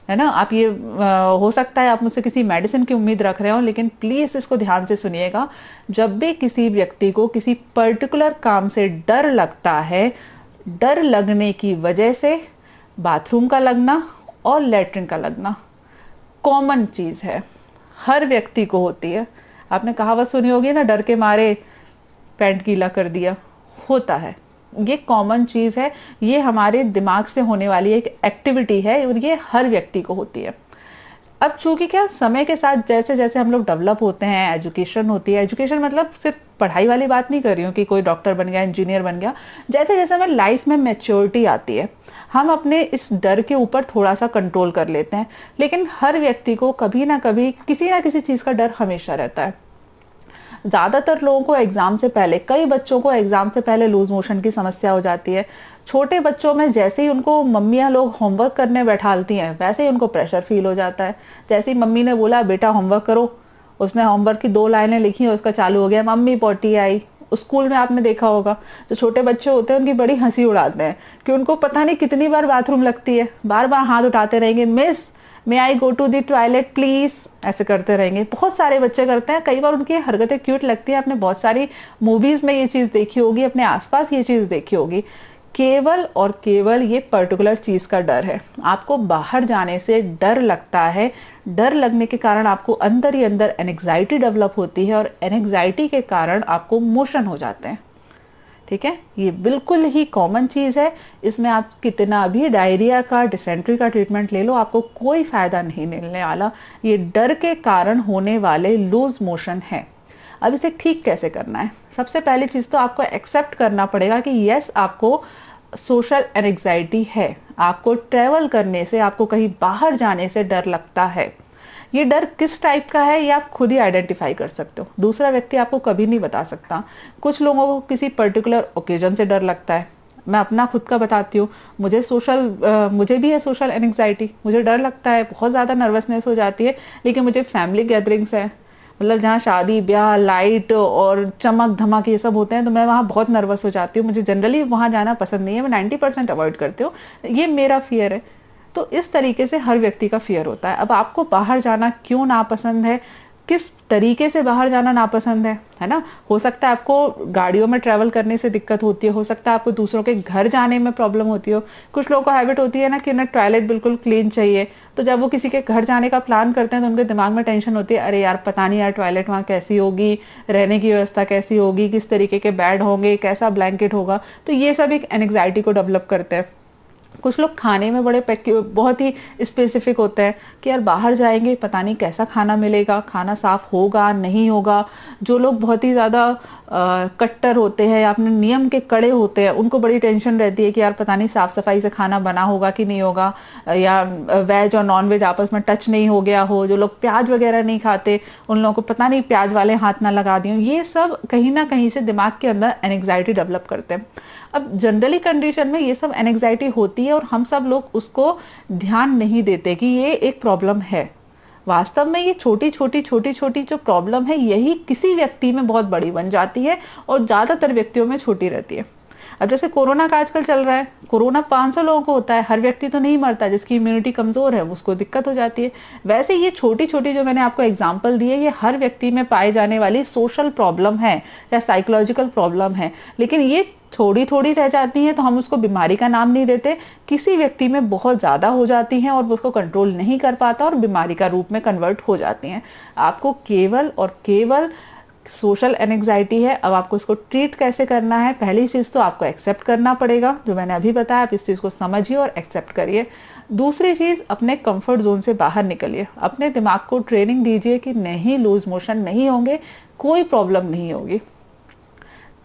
है ना। आप ये हो सकता है आप मुझसे किसी मेडिसिन की उम्मीद रख रहे हो, लेकिन प्लीज इसको ध्यान से सुनिएगा। जब भी किसी व्यक्ति को किसी पर्टिकुलर काम से डर लगता है, डर लगने की वजह से बाथरूम का लगना और लेटरिन का लगना कॉमन चीज है, हर व्यक्ति को होती है। आपने कहावत सुनी होगी ना, डर के मारे पैंट गीला कर दिया, होता है। ये कॉमन चीज है, ये हमारे दिमाग से होने वाली एक एक्टिविटी है और ये हर व्यक्ति को होती है। अब चूंकि क्या समय के साथ जैसे जैसे हम लोग डेवलप होते हैं, एजुकेशन होती है, एजुकेशन मतलब सिर्फ पढ़ाई वाली बात नहीं कर रही हूँ कि कोई डॉक्टर बन गया, इंजीनियर बन गया, जैसे जैसे हमें लाइफ में मैच्योरिटी आती है, हम अपने इस डर के ऊपर थोड़ा सा कंट्रोल कर लेते हैं। लेकिन हर व्यक्ति को कभी ना कभी किसी ना किसी चीज का डर हमेशा रहता है। ज्यादातर लोगों को एग्जाम से पहले, कई बच्चों को एग्जाम से पहले लूज मोशन की समस्या हो जाती है। छोटे बच्चों में जैसे ही उनको मम्मियां लोग होमवर्क करने बैठालती हैं, वैसे ही उनको प्रेशर फील हो जाता है। जैसे ही मम्मी ने बोला बेटा होमवर्क करो, उसने होमवर्क की 2 लाइनें लिखी और उसका चालू हो गया मम्मी पोटी आई। स्कूल में आपने देखा होगा जो छोटे बच्चे होते हैं उनकी बड़ी हंसी उड़ाते हैं कि उनको पता नहीं कितनी बार बाथरूम लगती है, बार बार हाथ उठाते रहेंगे, miss may I go to the toilet please, ऐसे करते रहेंगे। बहुत सारे बच्चे करते हैं, कई बार उनकी हरकतें क्यूट लगती है। आपने बहुत सारी मूवीज में ये चीज देखी होगी, अपने आसपास ये चीज देखी होगी। केवल और केवल ये पर्टिकुलर चीज का डर है। आपको बाहर जाने से डर लगता है, डर लगने के कारण आपको अंदर ही अंदर एंजाइटी डेवलप होती है और एंजाइटी के कारण आपको मोशन हो जाते हैं। ठीक है, ये बिल्कुल ही कॉमन चीज है। इसमें आप कितना भी डायरिया का, डिसेंट्री का ट्रीटमेंट ले लो, आपको कोई फायदा नहीं मिलने वाला। ये डर के कारण होने वाले लूज मोशन है। अब इसे ठीक कैसे करना है? सबसे पहली चीज तो आपको एक्सेप्ट करना पड़ेगा कि यस, आपको सोशल एंजाइटी है, आपको ट्रेवल करने से, आपको कहीं बाहर जाने से डर लगता है। ये डर किस टाइप का है ये आप खुद ही आइडेंटिफाई कर सकते हो, दूसरा व्यक्ति आपको कभी नहीं बता सकता। कुछ लोगों को किसी पर्टिकुलर ओकेजन से डर लगता है। मैं अपना खुद का बताती हूँ, मुझे भी है सोशल एंजाइटी, मुझे डर लगता है, बहुत ज़्यादा नर्वसनेस हो जाती है। लेकिन मुझे फैमिली गैदरिंग्स है, मतलब जहाँ शादी ब्याह, लाइट और चमक धमक ये सब होते हैं, तो मैं वहाँ बहुत नर्वस हो जाती हूँ। मुझे जनरली वहाँ जाना पसंद नहीं है, मैं 90% अवॉइड करती हूँ। ये मेरा फियर है। तो इस तरीके से हर व्यक्ति का फियर होता है। अब आपको बाहर जाना क्यों नापसंद है, किस तरीके से बाहर जाना नापसंद है ना। हो सकता है आपको गाड़ियों में ट्रैवल करने से दिक्कत होती है, हो सकता है आपको दूसरों के घर जाने में प्रॉब्लम होती हो। कुछ लोगों को हैबिट होती है ना कि उन्हें टॉयलेट बिल्कुल क्लीन चाहिए, तो जब वो किसी के घर जाने का प्लान करते हैं तो उनके दिमाग में टेंशन होती है, अरे यार पता नहीं यार टॉयलेट वहाँ कैसी होगी, रहने की व्यवस्था कैसी होगी, किस तरीके के बेड होंगे, कैसा ब्लैंकेट होगा। तो ये सब एक एंजाइटी को डेवलप करते हैं। कुछ लोग खाने में बहुत ही स्पेसिफिक होते हैं कि यार बाहर जाएंगे पता नहीं कैसा खाना मिलेगा, खाना साफ होगा नहीं होगा। जो लोग बहुत ही ज़्यादा कट्टर होते हैं या अपने नियम के कड़े होते हैं, उनको बड़ी टेंशन रहती है कि यार पता नहीं साफ सफाई से खाना बना होगा कि नहीं होगा, या वेज और नॉन वेज आपस में टच नहीं हो गया हो। जो लोग प्याज वगैरह नहीं खाते, उन लोगों को पता नहीं प्याज वाले हाथ ना लगा दिए। ये सब कहीं ना कहीं से दिमाग के अंदर एंजाइटी डेवलप करते हैं। अब जनरली कंडीशन में ये सब एंजाइटी होती है और हम सब लोग उसको ध्यान नहीं देते कि ये एक प्रॉब्लम है। वास्तव में ये छोटी छोटी जो प्रॉब्लम है यही किसी व्यक्ति में बहुत बड़ी बन जाती है और ज्यादातर व्यक्तियों में छोटी रहती है। अब जैसे कोरोना का आजकल चल रहा है, कोरोना 500 लोगों को होता है, हर व्यक्ति तो नहीं मरता, जिसकी इम्यूनिटी कमजोर है उसको दिक्कत हो जाती है। वैसे ये छोटी छोटी जो मैंने आपको एग्जांपल दिए, ये हर व्यक्ति में पाए जाने वाली सोशल प्रॉब्लम है या साइकोलॉजिकल प्रॉब्लम है, लेकिन ये थोड़ी थोड़ी रह जाती हैं तो हम उसको बीमारी का नाम नहीं देते। किसी व्यक्ति में बहुत ज्यादा हो जाती हैं और वो उसको कंट्रोल नहीं कर पाता और बीमारी का रूप में कन्वर्ट हो जाती हैं। आपको केवल और केवल सोशल एंजाइटी है। अब आपको इसको ट्रीट कैसे करना है, पहली चीज तो आपको एक्सेप्ट करना पड़ेगा, जो मैंने अभी बताया। आप इस चीज को समझिए और एक्सेप्ट करिए। दूसरी चीज, अपने कंफर्ट जोन से बाहर निकलिए। अपने दिमाग को ट्रेनिंग दीजिए कि नहीं, लूज मोशन नहीं होंगे, कोई प्रॉब्लम नहीं होगी।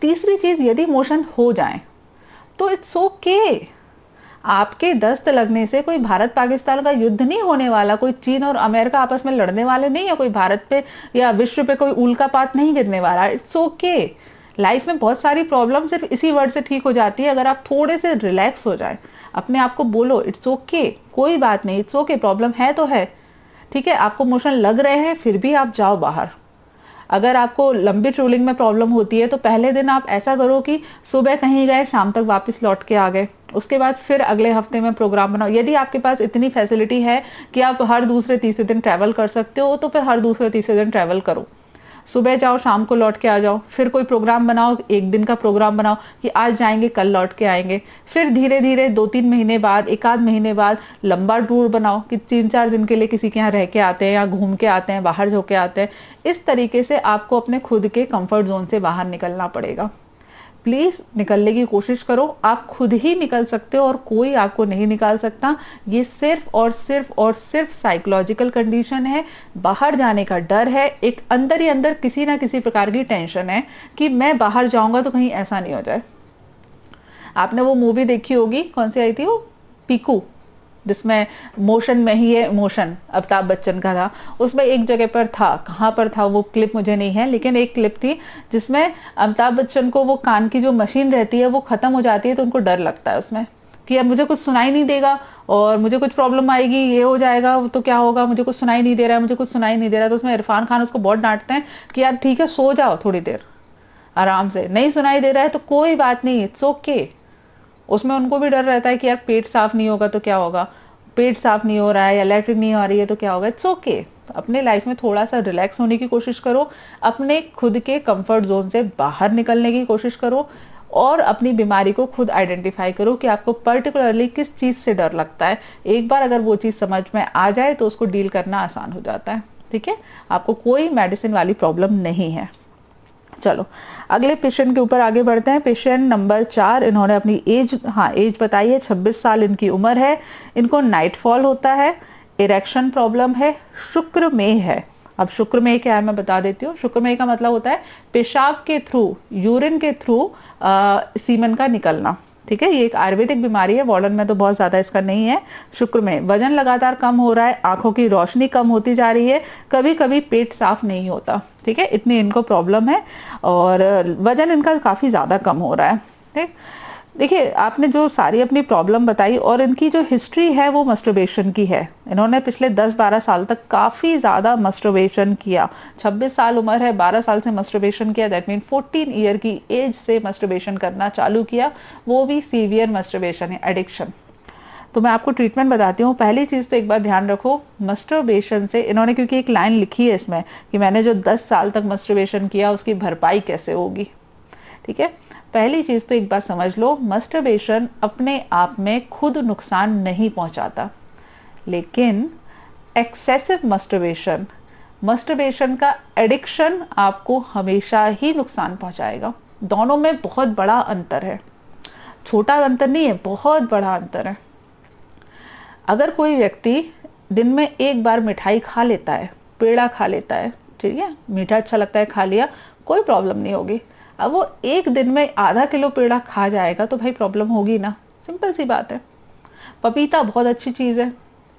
तीसरी चीज, यदि मोशन हो जाए तो इट्स ओके। आपके दस्त लगने से कोई भारत पाकिस्तान का युद्ध नहीं होने वाला, कोई चीन और अमेरिका आपस में लड़ने वाले नहीं है, कोई भारत पे या विश्व पे कोई उल्कापात नहीं गिरने वाला। It's okay. लाइफ में बहुत सारी प्रॉब्लम सिर्फ इसी वर्ड से ठीक हो जाती है, अगर आप थोड़े से रिलैक्स हो जाए, अपने आप को बोलो इट्स ओके, कोई बात नहीं, इट्स ओके, प्रॉब्लम है तो है, ठीक है। आपको मोशन लग रहे हैं फिर भी आप जाओ बाहर। अगर आपको लंबी ट्रोलिंग में प्रॉब्लम होती है तो पहले दिन आप ऐसा करो कि सुबह कहीं गए, शाम तक वापस लौट के आ गए, उसके बाद फिर अगले हफ्ते में प्रोग्राम बनाओ। यदि आपके पास इतनी फैसिलिटी है कि आप हर दूसरे तीसरे दिन ट्रैवल कर सकते हो तो फिर हर दूसरे तीसरे दिन ट्रैवल करो, सुबह जाओ शाम को लौट के आ जाओ। फिर कोई प्रोग्राम बनाओ, एक दिन का प्रोग्राम बनाओ कि आज जाएंगे कल लौट के आएंगे। फिर धीरे धीरे 2-3 महीने बाद, एक आध महीने बाद लंबा टूर बनाओ कि 3-4 दिन के लिए किसी के यहाँ रह के आते हैं या घूम के आते हैं, बाहर होके आते हैं। इस तरीके से आपको अपने खुद के कंफर्ट जोन से बाहर निकलना पड़ेगा। प्लीज निकलने की कोशिश करो, आप खुद ही निकल सकते हो और कोई आपको नहीं निकाल सकता। ये सिर्फ और सिर्फ और सिर्फ साइकोलॉजिकल कंडीशन है, बाहर जाने का डर है, एक अंदर ही अंदर किसी ना किसी प्रकार की टेंशन है कि मैं बाहर जाऊंगा तो कहीं ऐसा नहीं हो जाए। आपने वो मूवी देखी होगी, कौन सी आई थी वो, पीकू, जिसमें मोशन में ही है इमोशन, अमिताभ बच्चन का था। उसमें एक जगह पर था, कहाँ पर था वो क्लिप मुझे नहीं है, लेकिन एक क्लिप थी जिसमें अमिताभ बच्चन को वो कान की जो मशीन रहती है वो खत्म हो जाती है तो उनको डर लगता है उसमें कि अब मुझे कुछ सुनाई नहीं देगा और मुझे कुछ प्रॉब्लम आएगी, ये हो जाएगा तो क्या होगा, मुझे कुछ सुनाई नहीं दे रहा है, मुझे कुछ सुनाई नहीं दे रहा है। तो उसमें इरफान खान उसको बहुत डांटते हैं कि यार ठीक है सो जाओ थोड़ी देर आराम से, नहीं सुनाई दे रहा है तो कोई बात नहीं, इट्स ओके। उसमें उनको भी डर रहता है कि यार पेट साफ नहीं होगा तो क्या होगा, पेट साफ नहीं हो रहा है या लैट्रिन नहीं आ रही है तो क्या होगा, इट्स ओके। अपने लाइफ में थोड़ा सा रिलैक्स होने की कोशिश करो, अपने खुद के कंफर्ट जोन से बाहर निकलने की कोशिश करो और अपनी बीमारी को खुद आइडेंटिफाई करो कि आपको पर्टिकुलरली किस चीज से डर लगता है। एक बार अगर वो चीज समझ में आ जाए तो उसको डील करना आसान हो जाता है, ठीक है। आपको कोई मेडिसिन वाली प्रॉब्लम नहीं है। चलो अगले पेशेंट के ऊपर आगे बढ़ते हैं। पेशेंट नंबर 4, इन्होंने अपनी एज, हाँ एज बताई है, 26 साल इनकी उम्र है। इनको नाइटफॉल होता है, इरेक्शन प्रॉब्लम है, शुक्र में है। अब शुक्र में क्या है मैं बता देती हूँ। शुक्र में का मतलब होता है पेशाब के थ्रू, यूरिन के थ्रू सीमन का निकलना, ठीक है। ये एक आयुर्वेदिक बीमारी है, मॉडर्न में तो बहुत ज्यादा इसका नहीं है। शुक्र में वजन लगातार कम हो रहा है, आंखों की रोशनी कम होती जा रही है, कभी कभी पेट साफ नहीं होता, ठीक है, इतनी इनको प्रॉब्लम है और वजन इनका काफी ज्यादा कम हो रहा है, ठीक। देखिए आपने जो सारी अपनी प्रॉब्लम बताई और इनकी जो हिस्ट्री है वो मस्टरबेशन की है। इन्होंने पिछले 10-12 साल तक काफी ज्यादा मस्टरबेशन किया। 26 साल उम्र है, 12 साल से मस्टरबेशन किया, दैट मीन 14 ईयर की एज से मस्टरबेशन करना चालू किया, वो भी सीवियर मस्टरबेशन है, एडिक्शन। तो मैं आपको ट्रीटमेंट बताती हूँ। पहली चीज तो एक बार ध्यान रखो, मस्टरबेशन से इन्होंने, क्योंकि एक लाइन लिखी है इसमें कि मैंने जो 10 साल तक मस्टरबेशन किया उसकी भरपाई कैसे होगी, ठीक है। पहली चीज तो एक बात समझ लो, मस्टरबेशन अपने आप में खुद नुकसान नहीं पहुंचाता, लेकिन एक्सेसिव मस्टरबेशन, मस्टरबेशन का एडिक्शन आपको हमेशा ही नुकसान पहुंचाएगा। दोनों में बहुत बड़ा अंतर है, छोटा अंतर नहीं है, बहुत बड़ा अंतर है। अगर कोई व्यक्ति दिन में एक बार मिठाई खा लेता है, पेड़ा खा लेता है, ठीक है, मीठा अच्छा लगता है, खा लिया, कोई प्रॉब्लम नहीं होगी। अब वो एक दिन में आधा किलो पेड़ा खा जाएगा तो भाई प्रॉब्लम होगी ना, सिंपल सी बात है। पपीता बहुत अच्छी चीज है,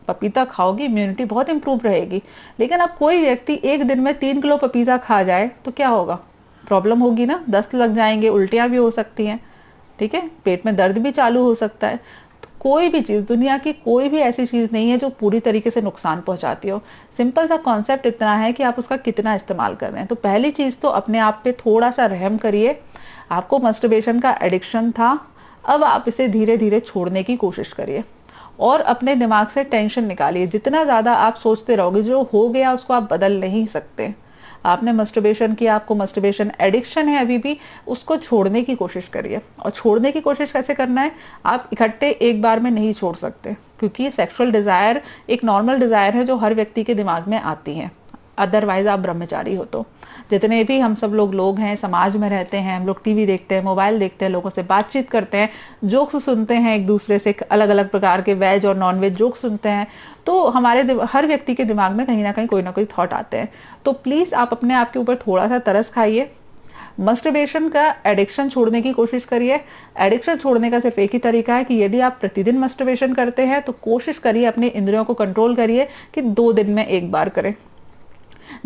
पपीता खाओगी इम्यूनिटी बहुत इंप्रूव रहेगी, लेकिन अब कोई व्यक्ति एक दिन में 3 किलो पपीता खा जाए तो क्या होगा, प्रॉब्लम होगी ना, दस्त लग जाएंगे, उल्टियां भी हो सकती हैं, ठीक है, पेट में दर्द भी चालू हो सकता है। तो कोई भी चीज, दुनिया की कोई भी ऐसी चीज नहीं है जो पूरी तरीके से नुकसान पहुंचाती हो। सिंपल सा कॉन्सेप्ट इतना है कि आप उसका कितना इस्तेमाल कर रहे हैं। तो पहली चीज तो अपने आप पे थोड़ा सा रहम करिए। आपको मस्टरबेशन का एडिक्शन था, अब आप इसे धीरे धीरे छोड़ने की कोशिश करिए और अपने दिमाग से टेंशन निकालिए। जितना ज्यादा आप सोचते रहोगे, जो हो गया उसको आप बदल नहीं सकते। आपने मस्टरबेशन किया, आपको मस्टरबेशन एडिक्शन है अभी भी, उसको छोड़ने की कोशिश करिए। और छोड़ने की कोशिश कैसे करना है, आप इकट्ठे एक बार में नहीं छोड़ सकते, क्योंकि सेक्सुअल डिजायर एक नॉर्मल डिजायर है जो हर व्यक्ति के दिमाग में आती है, अदरवाइज आप ब्रह्मचारी हो। तो जितने भी हम सब लोग हैं, समाज में रहते हैं, हम लोग टीवी देखते हैं, मोबाइल देखते हैं, लोगों से बातचीत करते हैं, जोक्स सुनते हैं एक दूसरे से, अलग अलग प्रकार के वेज और नॉन वेज जोक्स सुनते हैं, तो हमारे हर व्यक्ति के दिमाग में कहीं ना कहीं कोई ना कोई थॉट आते हैं। तो प्लीज आप अपने आप के ऊपर थोड़ा सा तरस खाइए, मस्टरबेशन का एडिक्शन छोड़ने की कोशिश करिए। एडिक्शन छोड़ने का सिर्फ एक ही तरीका है कि यदि आप प्रतिदिन मस्टरबेशन करते हैं तो कोशिश करिए अपने इंद्रियों को कंट्रोल करिए कि 2 दिन में एक बार करें।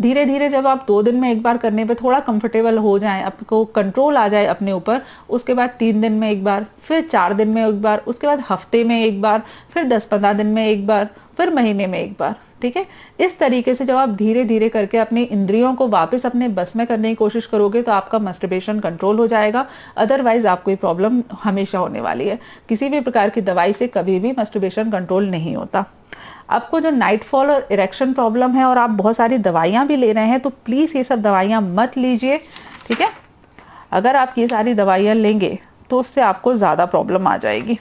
धीरे धीरे जब आप 2 दिन में एक बार करने पे थोड़ा कंफर्टेबल हो जाए, आपको कंट्रोल आ जाए अपने ऊपर, उसके बाद 3 दिन में एक बार, फिर 4 दिन में एक बार, उसके बाद हफ्ते में एक बार, फिर 10-15 दिन में एक बार, फिर महीने में एक बार। ठीक है, इस तरीके से जब आप धीरे धीरे करके अपनी इंद्रियों को वापस अपने बस में करने की कोशिश करोगे तो आपका मस्टरबेशन कंट्रोल हो जाएगा। अदरवाइज आपको ये प्रॉब्लम हमेशा होने वाली है। किसी भी प्रकार की दवाई से कभी भी मस्टरबेशन कंट्रोल नहीं होता। आपको जो नाइटफॉल और इरेक्शन प्रॉब्लम है और आप बहुत सारी दवाइयां भी ले रहे हैं तो प्लीज ये सब दवाइयां मत लीजिए। ठीक है, अगर आप ये सारी दवाइयां लेंगे तो उससे आपको ज्यादा प्रॉब्लम आ जाएगी।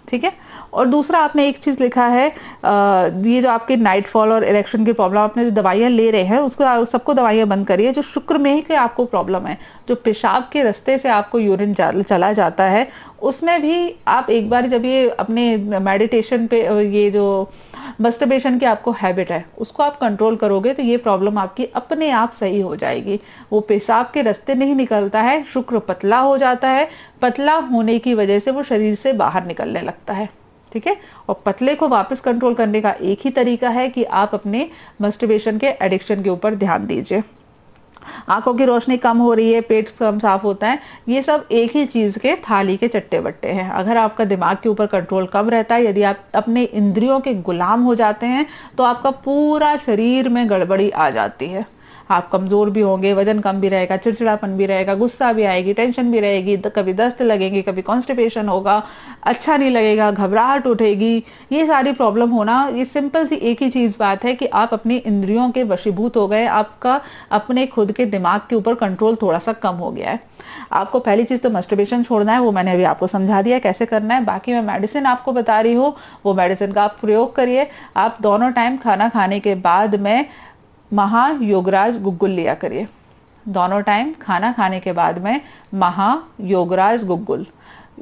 ठीक है, और दूसरा आपने एक चीज लिखा है, ये जो आपके नाइटफॉल और इरेक्शन की प्रॉब्लम, आपने जो दवाइयां ले रहे हैं उसको सबको दवाइयां बंद करिए। जो शुक्र में ही के आपको प्रॉब्लम है, जो पेशाब के रास्ते से आपको यूरिन चला जाता है, उसमें भी आप एक बार जब ये अपने मेडिटेशन पे, ये जो मस्टरबेशन की आपको हैबिट है उसको आप कंट्रोल करोगे तो ये प्रॉब्लम आपकी अपने आप सही हो जाएगी। वो पेशाब के रास्ते नहीं निकलता है, शुक्र पतला हो जाता है, पतला होने की वजह से वो शरीर से बाहर निकलने लगता है। ठीक है, और पतले को वापस कंट्रोल करने का एक ही तरीका है कि आप अपने मस्टरबेशन के एडिक्शन के ऊपर ध्यान दीजिए। आंखों की रोशनी कम हो रही है, पेट कम साफ होता है, ये सब एक ही चीज के थाली के चट्टे बट्टे हैं। अगर आपका दिमाग के ऊपर कंट्रोल कम रहता है, यदि आप अपने इंद्रियों के गुलाम हो जाते हैं तो आपका पूरा शरीर में गड़बड़ी आ जाती है। आप कमजोर भी होंगे, वजन कम भी रहेगा, चिड़चिड़ापन भी रहेगा, गुस्सा भी आएगी, टेंशन भी रहेगी, कभी दस्त लगेंगे, कभी कॉन्स्टिपेशन होगा, अच्छा नहीं लगेगा, घबराहट उठेगी। ये सारी प्रॉब्लम होना, ये सिंपल सी एक ही चीज बात है कि आप अपनी इंद्रियों के वशीभूत हो गए, आपका अपने खुद के दिमाग के ऊपर कंट्रोल थोड़ा सा कम हो गया है। आपको पहली चीज तो मस्टरबेशन छोड़ना है, वो मैंने अभी आपको समझा दिया कैसे करना है। बाकी मैं मेडिसिन आपको बता रही हूँ, वो मेडिसिन का आप प्रयोग करिए। आप दोनों टाइम खाना खाने के बाद में महायोगराज गुग्गुल लिया करिए। दोनों टाइम खाना खाने के बाद में महायोगराज गुग्गुल,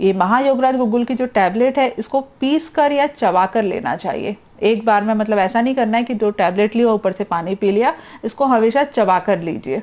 ये महायोगराज गुग्गुल की जो टैबलेट है इसको पीस कर या चबा कर लेना चाहिए एक बार में। मतलब ऐसा नहीं करना है कि 2 टैबलेट लिया ऊपर से पानी पी लिया, इसको हमेशा चबा कर लीजिए।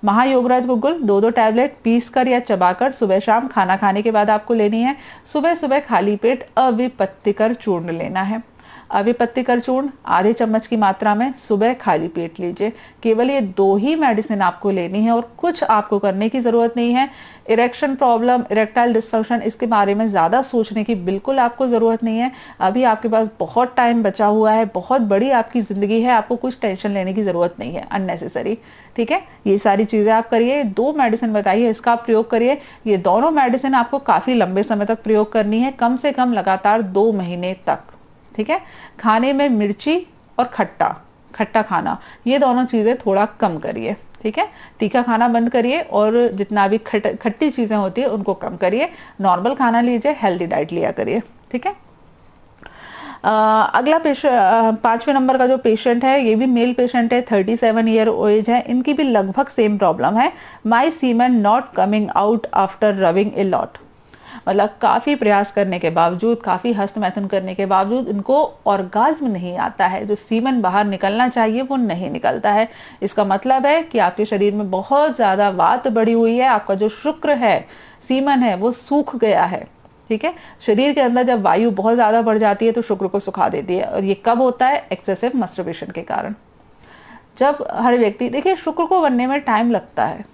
महायोगराज गुग्गुल 2-2 टैबलेट पीस कर या चबाकर सुबह शाम खाना खाने के बाद आपको लेनी है। सुबह सुबह खाली पेट अविपत्तिकर चूर्ण लेना है। अविपत्तिकर चूर्ण आधे चम्मच की मात्रा में सुबह खाली पेट लीजिए। केवल ये 2 ही मेडिसिन आपको लेनी है और कुछ आपको करने की जरूरत नहीं है। इरेक्शन प्रॉब्लम, इरेक्टाइल डिस्फंक्शन, इसके बारे में ज्यादा सोचने की बिल्कुल आपको जरूरत नहीं है। अभी आपके पास बहुत टाइम बचा हुआ है, बहुत बड़ी आपकी जिंदगी है, आपको कुछ टेंशन लेने की जरूरत नहीं है अननेसेसरी। ठीक है, ये सारी चीजें आप करिए। 2 मेडिसिन बताइए, इसका आप प्रयोग करिए। ये दोनों मेडिसिन आपको काफी लंबे समय तक प्रयोग करनी है, कम से कम लगातार 2 महीने तक। ठीक है, खाने में मिर्ची और खट्टा खाना, ये दोनों चीजें थोड़ा कम करिए। ठीक है, तीखा खाना बंद करिए और जितना भी खट्टी चीजें होती है उनको कम करिए। नॉर्मल खाना लीजिए, हेल्दी डाइट लिया करिए। ठीक है, अगला पेशेंट 5वें नंबर का जो पेशेंट है, ये भी मेल पेशेंट है, 37 ईयर एज है। इनकी भी लगभग सेम प्रॉब्लम है, my semen not coming out after rubbing a lot. मतलब काफी प्रयास करने के बावजूद, काफी हस्तमैथुन करने के बावजूद इनको ऑर्गाज्म नहीं आता है। जो सीमन बाहर निकलना चाहिए वो नहीं निकलता है। इसका मतलब है कि आपके शरीर में बहुत ज्यादा वात बढ़ी हुई है, आपका जो शुक्र है, सीमन है, वो सूख गया है। ठीक है, शरीर के अंदर जब वायु बहुत ज्यादा बढ़ जाती है तो शुक्र को सुखा देती है, और ये कब होता है? एक्सेसिव मस्टरबेशन के कारण। जब हर व्यक्ति, देखिए शुक्र को बनने में टाइम लगता है।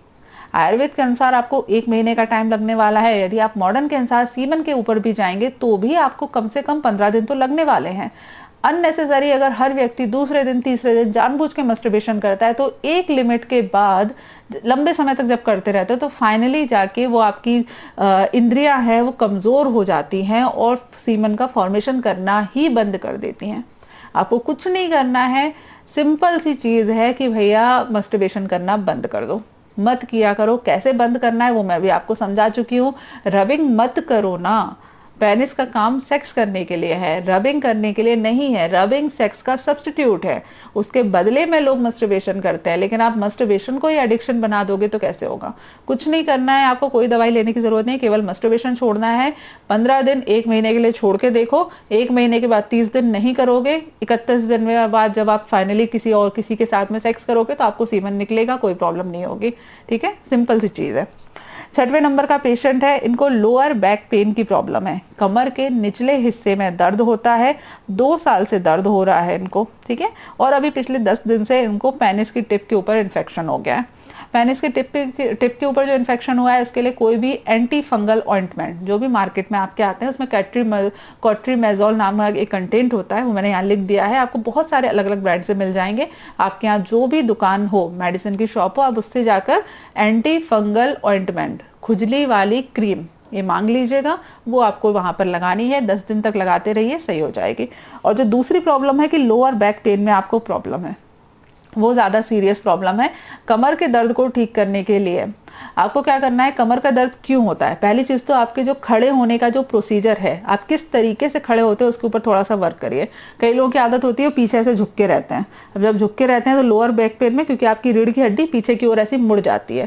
आयुर्वेद के अनुसार आपको 1 महीने का टाइम लगने वाला है। यदि आप मॉडर्न के अनुसार सीमन के ऊपर भी जाएंगे तो भी आपको कम से कम 15 दिन तो लगने वाले हैं। अननेसेसरी अगर हर व्यक्ति दूसरे दिन तीसरे दिन जानबूझ के मस्टरबेशन करता है तो एक लिमिट के बाद लंबे समय तक जब करते रहते हो तो फाइनली जाके वो आपकी इंद्रियां है वो कमजोर हो जाती हैं और सीमन का फॉर्मेशन करना ही बंद कर देती हैं। आपको कुछ नहीं करना है, सिंपल सी चीज है कि भैया मस्टरबेशन करना बंद कर दो, मत किया करो। कैसे बंद करना है वो मैं भी आपको समझा चुकी हूँ। रबिंग मत करो ना, पेनिस का काम सेक्स करने के लिए है, रबिंग करने के लिए नहीं है। रबिंग सेक्स का सब्स्टिट्यूट है, उसके बदले में लोग मस्टरबेशन करते हैं। लेकिन आप मस्टरबेशन को ही एडिक्शन बना दोगे तो कैसे होगा? कुछ नहीं करना है, आपको कोई दवाई लेने की जरूरत नहीं, केवल मस्टरबेशन छोड़ना है। 15 दिन 1 महीने के लिए छोड़ के देखो। 1 महीने के बाद 30 दिन नहीं करोगे, 31 दिन में बाद जब आप फाइनली किसी और किसी के साथ में सेक्स करोगे तो आपको सीमन निकलेगा, कोई प्रॉब्लम नहीं होगी। ठीक है, सिंपल सी चीज है। छठवें नंबर का पेशेंट है, इनको लोअर बैक पेन की प्रॉब्लम है, कमर के निचले हिस्से में दर्द होता है, 2 साल से दर्द हो रहा है इनको, ठीक है। और अभी पिछले 10 दिन से इनको पेनिस की टिप के ऊपर इन्फेक्शन हो गया है। पेनिस के टिप के ऊपर जो इन्फेक्शन हुआ है, इसके लिए कोई भी एंटी फंगल ऑइंटमेंट जो भी मार्केट में आपके आते हैं, उसमें कॉट्रीमेजोल नाम का एक कंटेंट होता है, वो मैंने यहाँ लिख दिया है। आपको बहुत सारे अलग अलग ब्रांड से मिल जाएंगे। आपके यहाँ जो भी दुकान हो, मेडिसिन की शॉप हो, आप उससे जाकर एंटी फंगल ऑइंटमेंट, खुजली वाली क्रीम ये मांग लीजिएगा, वो आपको वहां पर लगानी है। 10 दिन तक लगाते रहिए, सही हो जाएगी। और जो दूसरी प्रॉब्लम है कि लोअर बैक पेन में आपको प्रॉब्लम है, वो ज़्यादा सीरियस प्रॉब्लम है। कमर के दर्द को ठीक करने के लिए आपको क्या करना है, कमर का दर्द क्यों होता है, पहली चीज़ तो आपके जो खड़े होने का जो प्रोसीजर है, आप किस तरीके से खड़े होते हैं उसके ऊपर थोड़ा सा वर्क करिए। कई लोगों की आदत होती है पीछे से झुक के रहते हैं। अब जब झुक के रहते हैं तो लोअर बैक पेन में, क्योंकि आपकी रीढ़ की हड्डी पीछे की ओर ऐसी मुड़ जाती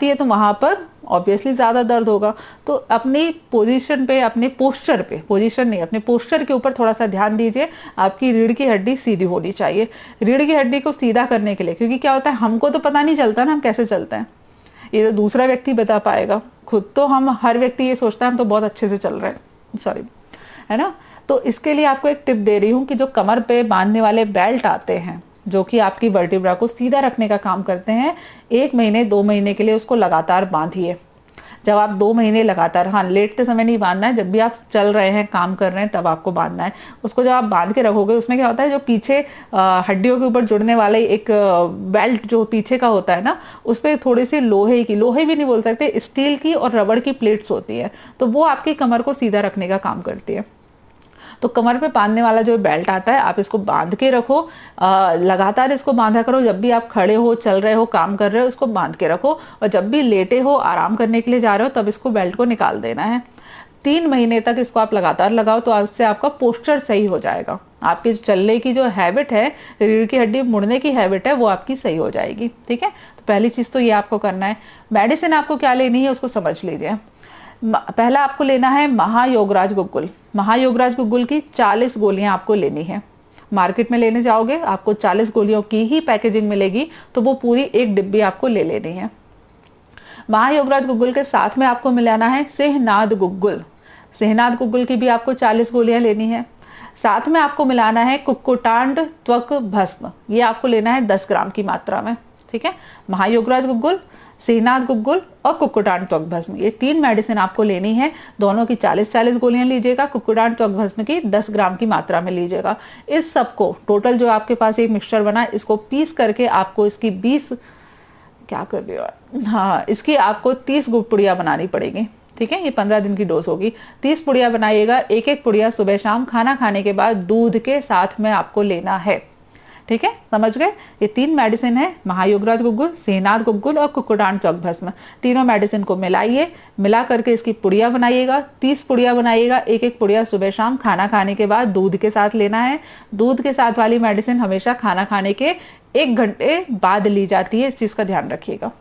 है तो वहां पर ऑब्वियसली ज़्यादा दर्द होगा। तो अपनी पोजीशन पे, अपने पोस्चर पे, पोजीशन नहीं, अपने पोस्चर के ऊपर थोड़ा सा ध्यान दीजिए। आपकी रीढ़ की हड्डी सीधी होनी चाहिए। रीढ़ की हड्डी को सीधा करने के लिए, क्योंकि क्या होता है, हमको तो पता नहीं चलता ना हम कैसे चलते हैं, ये तो दूसरा व्यक्ति बता पाएगा। खुद तो हम, हर व्यक्ति ये सोचता है हम तो बहुत अच्छे से चल रहे हैं, सॉरी, है ना। तो इसके लिए आपको एक टिप दे रही हूँ कि जो कमर पे बांधने वाले बेल्ट आते हैं, जो कि आपकी वर्टिब्रा को सीधा रखने का काम करते हैं, 1 महीने 2 महीने के लिए उसको लगातार बांधिए। जब आप 2 महीने लगातार, हाँ लेटते समय नहीं बांधना है, जब भी आप चल रहे हैं, काम कर रहे हैं, तब आपको बांधना है उसको। जब आप बांध के रखोगे, उसमें क्या होता है, जो पीछे हड्डियों के ऊपर जुड़ने वाले एक बेल्ट जो पीछे का होता है ना, उस पर थोड़ी सी लोहे भी नहीं बोल सकते, स्टील की और रबड़ की प्लेट्स होती है, तो वो आपकी कमर को सीधा रखने का काम करती है। तो कमर पे बांधने वाला जो बेल्ट आता है, आप इसको बांध के रखो, लगातार इसको बांधा करो। जब भी आप खड़े हो, चल रहे हो, काम कर रहे हो, इसको बांध के रखो। और जब भी लेटे हो, आराम करने के लिए जा रहे हो, तब इसको बेल्ट को निकाल देना है। 3 महीने तक इसको आप लगातार लगाओ, तो इससे आपका पोस्चर सही हो जाएगा। आपकी चलने की जो हैबिट है, रीढ़ की हड्डी मुड़ने की हैबिट है, वो आपकी सही हो जाएगी, ठीक है। तो पहली चीज तो ये आपको करना है। मेडिसिन आपको क्या लेनी है उसको समझ लीजिए। पहला आपको लेना है महायोगराज गुग्गुल। महायोगराज गुग्गुल की 40 गोलियां आपको लेनी है। मार्केट में लेने जाओगे, आपको 40 गोलियों की ही पैकेजिंग मिलेगी, तो वो पूरी एक डिब्बी आपको ले लेनी है। महायोगराज गुग्गुल के साथ में आपको मिलाना है सिंहनाद गुग्गुल। सिंहनाद गुग्गुल की भी आपको 40 गोलियां लेनी है। साथ में आपको मिलाना है कुक्कुटांड त्वक भस्म, ये आपको लेना है 10 ग्राम की मात्रा में, ठीक है। महायोगराज गुग्गुल, सिंहनाद गुग्गुल और कुक्कुटांड त्वक भस्म, ये 3 मेडिसिन आपको लेनी है। दोनों की 40-40 गोलियां लीजिएगा, कुक्कुटांड त्वक भस्म की 10 ग्राम की मात्रा में लीजिएगा। इस सबको टोटल जो आपके पास एक मिक्सचर बना, इसको पीस करके आपको इसकी 20 क्या कर रही हो, हाँ, इसकी आपको 30 पुड़िया बनानी पड़ेगी, ठीक है। ये 15 दिन की डोज होगी। 30 पुड़िया बनाइएगा। एक एक पुड़िया सुबह शाम खाना खाने के बाद दूध के साथ में आपको लेना है, ठीक है, समझ गए। ये 3 मेडिसिन है, महायोगराज गुग्गुल, सिंहनाद गुग्गुल और कुक्कुटांड त्वक भस्म। तीनों मेडिसिन को मिलाइए, मिला करके इसकी पुड़िया बनाइएगा। 30 पुड़िया बनाइएगा। एक एक पुड़िया सुबह शाम खाना खाने के बाद दूध के साथ लेना है। दूध के साथ वाली मेडिसिन हमेशा खाना खाने के 1 घंटे बाद ली जाती है, इस चीज का ध्यान रखिएगा।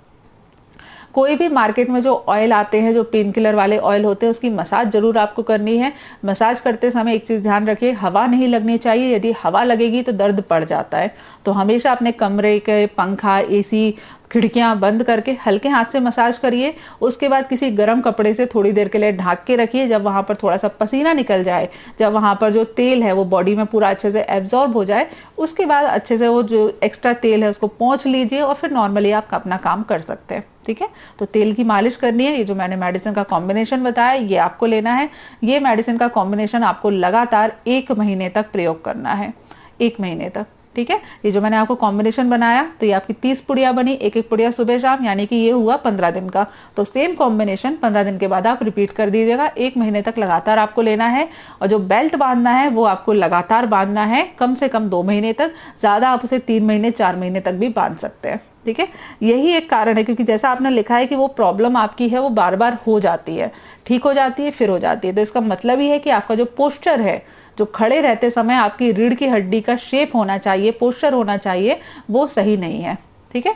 कोई भी मार्केट में जो ऑयल आते हैं, जो पेन किलर वाले ऑयल होते हैं, उसकी मसाज जरूर आपको करनी है। मसाज करते समय एक चीज ध्यान रखिए, हवा नहीं लगनी चाहिए। यदि हवा लगेगी तो दर्द बढ़ जाता है। तो हमेशा अपने कमरे के पंखा, एसी, खिड़कियां बंद करके हल्के हाथ से मसाज करिए। उसके बाद किसी गर्म कपड़े से थोड़ी देर के लिए ढक के रखिए। जब वहां पर थोड़ा सा पसीना निकल जाए, जब वहां पर जो तेल है वो बॉडी में पूरा अच्छे से एब्जॉर्ब हो जाए, उसके बाद अच्छे से वो जो एक्स्ट्रा तेल है उसको पोंछ लीजिए और फिर नॉर्मली आप अपना काम कर सकते हैं, ठीक है। तो तेल की मालिश करनी है। ये जो मैंने मेडिसिन का कॉम्बिनेशन बताया, ये आपको लेना है। ये मेडिसिन का कॉम्बिनेशन आपको लगातार 1 महीने तक प्रयोग करना है, 1 महीने तक, ठीक है। ये जो मैंने आपको कॉम्बिनेशन बनाया, तो ये आपकी 30 पुड़िया बनी, एक एक पुड़िया सुबह शाम, यानी कि ये हुआ 15 दिन का। तो सेम कॉम्बिनेशन 15 दिन के बाद आप रिपीट कर दीजिएगा। 1 महीने तक लगातार आपको लेना है। और जो बेल्ट बांधना है वो आपको लगातार बांधना है, कम से कम 2 महीने तक, ज्यादा आप उसे 3 महीने 4 महीने तक भी बांध सकते हैं, ठीक है। यही एक कारण है, क्योंकि जैसा आपने लिखा है कि वो प्रॉब्लम आपकी है वो बार बार हो जाती है, ठीक हो जाती है, फिर हो जाती है। तो इसका मतलब ही है कि आपका जो पोस्चर है, जो खड़े रहते समय आपकी रीढ़ की हड्डी का शेप होना चाहिए, पोस्चर होना चाहिए, वो सही नहीं है, ठीक है।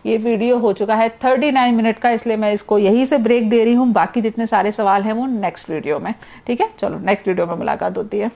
ये वीडियो हो चुका है 39 मिनट का, इसलिए मैं इसको यहीं से ब्रेक दे रही हूँ। बाकी जितने सारे सवाल हैं वो नेक्स्ट वीडियो में, ठीक है। चलो नेक्स्ट वीडियो में मुलाकात होती है।